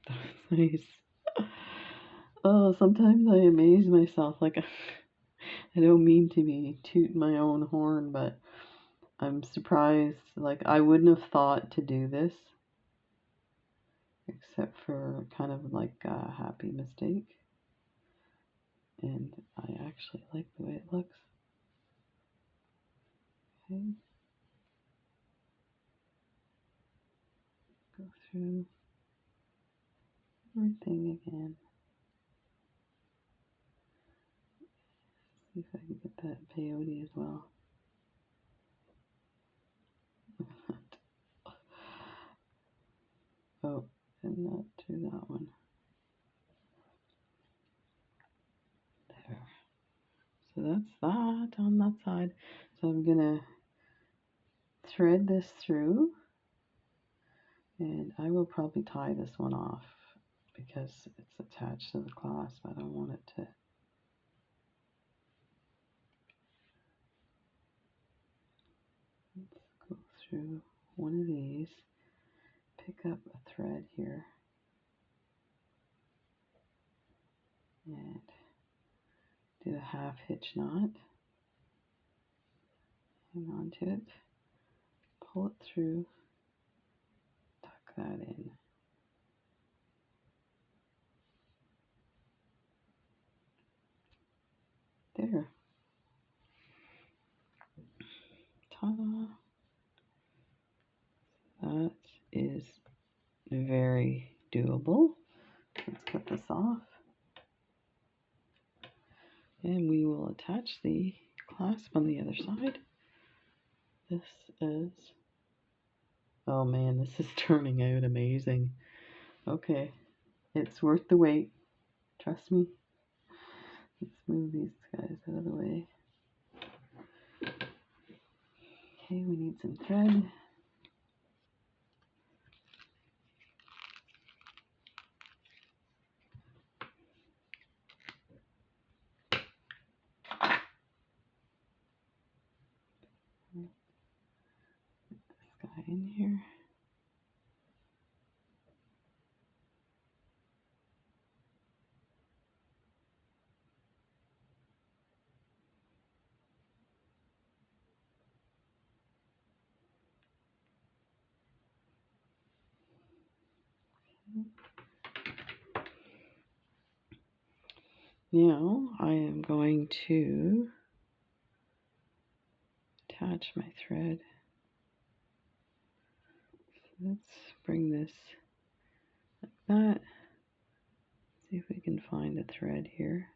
That's nice. Oh, sometimes I amaze myself. Like, I don't mean to be tooting my own horn, but I'm surprised. Like, I wouldn't have thought to do this, except for kind of like a happy mistake. And I actually like the way it looks. Okay. Go through everything again. See if I can get that peyote as well. Oh, and not do that one. There. So that's that on that side. So I'm gonna thread this through, and I will probably tie this one off because it's attached to the clasp. I don't want it to. Let's go through one of these, pick up a thread here, and do a half hitch knot. Hang on to it, pull it through, tuck that in. There. Ta-da! That is very doable. Let's cut this off. And we will attach the clasp on the other side. This is, oh man, this is turning out amazing. Okay, it's worth the wait. Trust me. Let's move these guys out of the way. Okay, we need some thread. Put this guy in here. Now I am going to attach my thread. So let's bring this like that. See if we can find a thread here.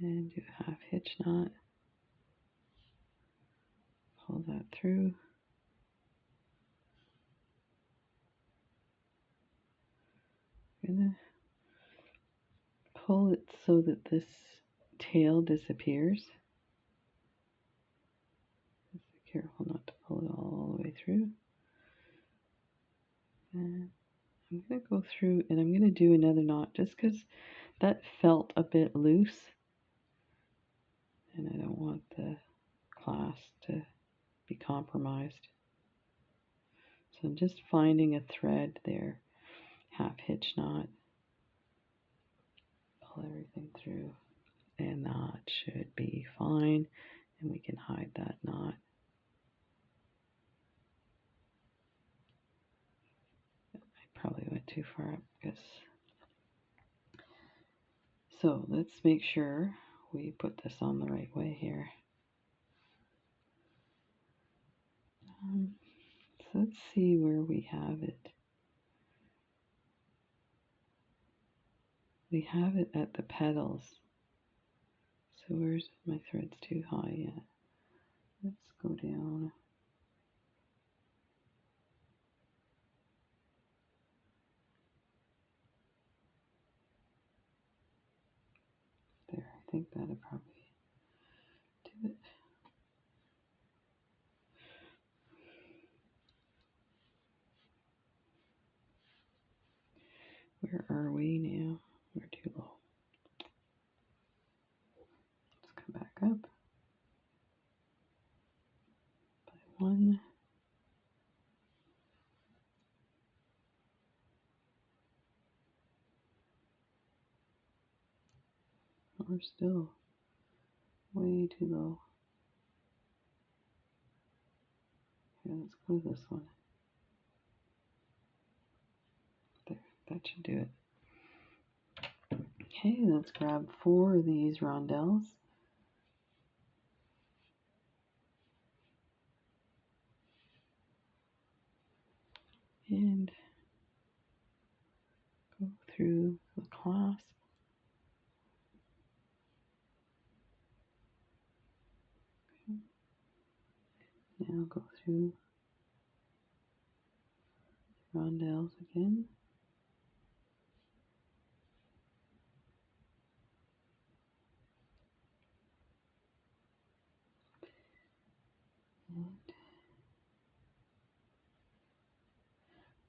And do a half hitch knot. Pull that through. I'm gonna pull it so that this tail disappears. Just be careful not to pull it all the way through. And I'm going to go through and I'm going to do another knot just because that felt a bit loose. And I don't want the clasp to be compromised. So I'm just finding a thread there, half hitch knot, pull everything through, and that should be fine. And we can hide that knot. I probably went too far up because. So let's make sure we put this on the right way here. So let's see where we have it. We have it at the petals. So where's my thread's too high yet? Let's go down. There, I think that'll probably do it. Where are we now? We're too low. Let's come back up by one. We're still way too low. Here, let's go to this one. There, that should do it. Okay, let's grab 4 of these rondelles. And go through the clasp. Okay. Now go through rondelles again.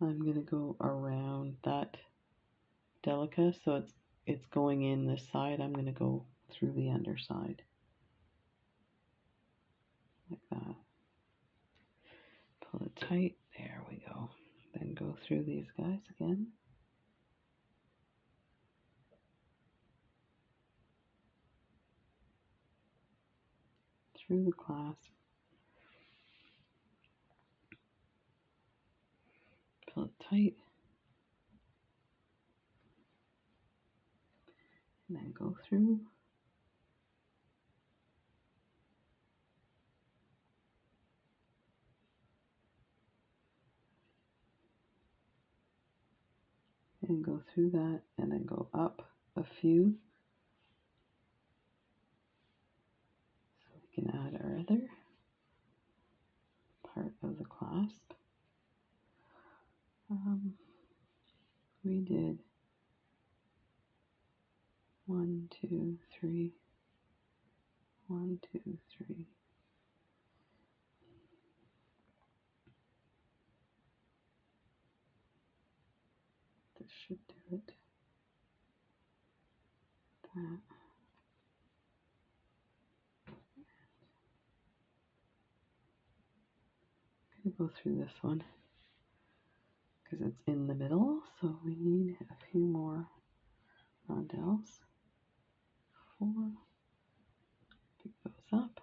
And I'm going to go around that delica, so it's going in this side. I'm going to go through the underside like that. Pull it tight. There we go. Then go through these guys again. Through the clasp. Pull it tight. And then go through. And go through that and then go up a few. So we can add our other part of the clasp. We did 1, 2, 3, 1, 2, 3. This should do it. That. I'm going to go through this one because it's in the middle, so we need a few more rondelles. 4. Pick those up.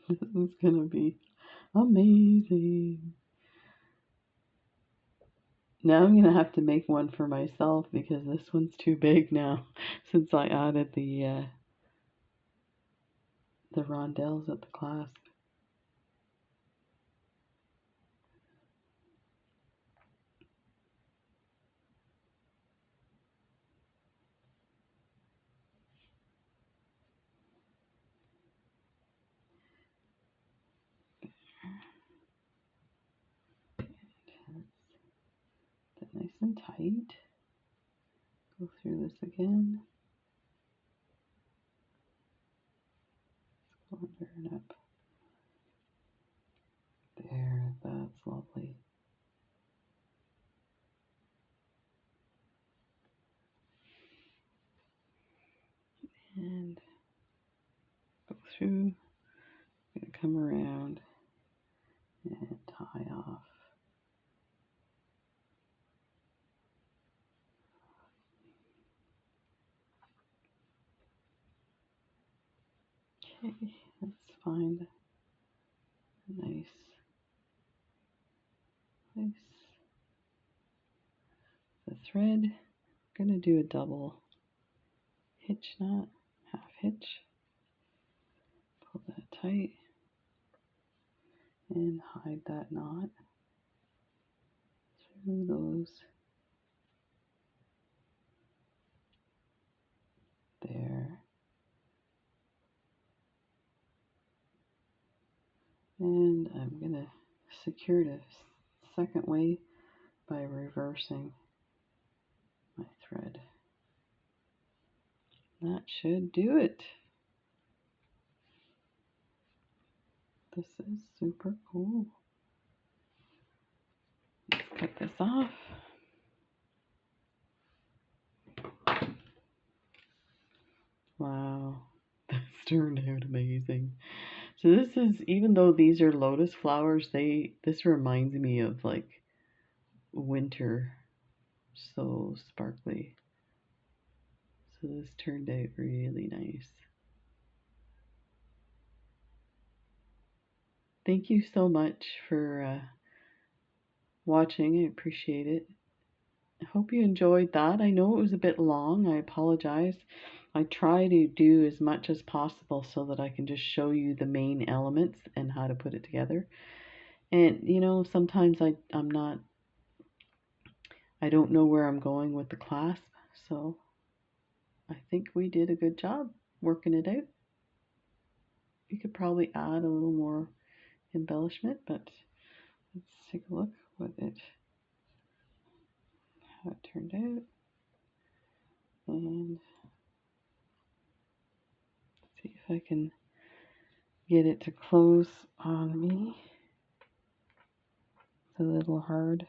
This is going to be Amazing. Now I'm gonna have to make one for myself because this one's too big now since I added the rondelles at the clasp. Get nice and tight. Go through this again. Go under and up. There, that's lovely. And go through, gonna come around and tie off. Okay, let's find a nice place. The thread, I'm gonna do a double hitch knot, half hitch. Pull that tight and hide that knot through those there. And I'm going to secure it a second way by reversing my thread. That should do it. This is super cool. Let's cut this off. Wow, this turned out amazing. So this is, even though these are lotus flowers, this reminds me of like winter. So sparkly. So this turned out really nice. Thank you so much for watching. I appreciate it. I hope you enjoyed that. I know it was a bit long. I apologize. I try to do as much as possible so that I can just show you the main elements and how to put it together. And you know, sometimes I don't know where I'm going with the clasp, so I think we did a good job working it out. You could probably add a little more embellishment, but let's take a look how it turned out. And see if I can get it to close on me. It's a little hard.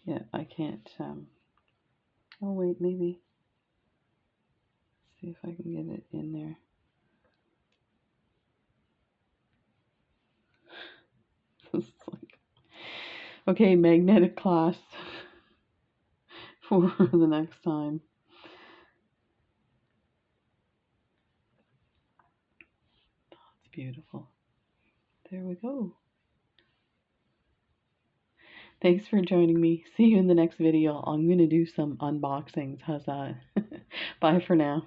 Yeah, I can't, oh wait, maybe. Let's see if I can get it in there. Okay, magnetic clasp for the next time. That's beautiful. There we go. Thanks for joining me. See you in the next video. I'm going to do some unboxings. How's that? Bye for now.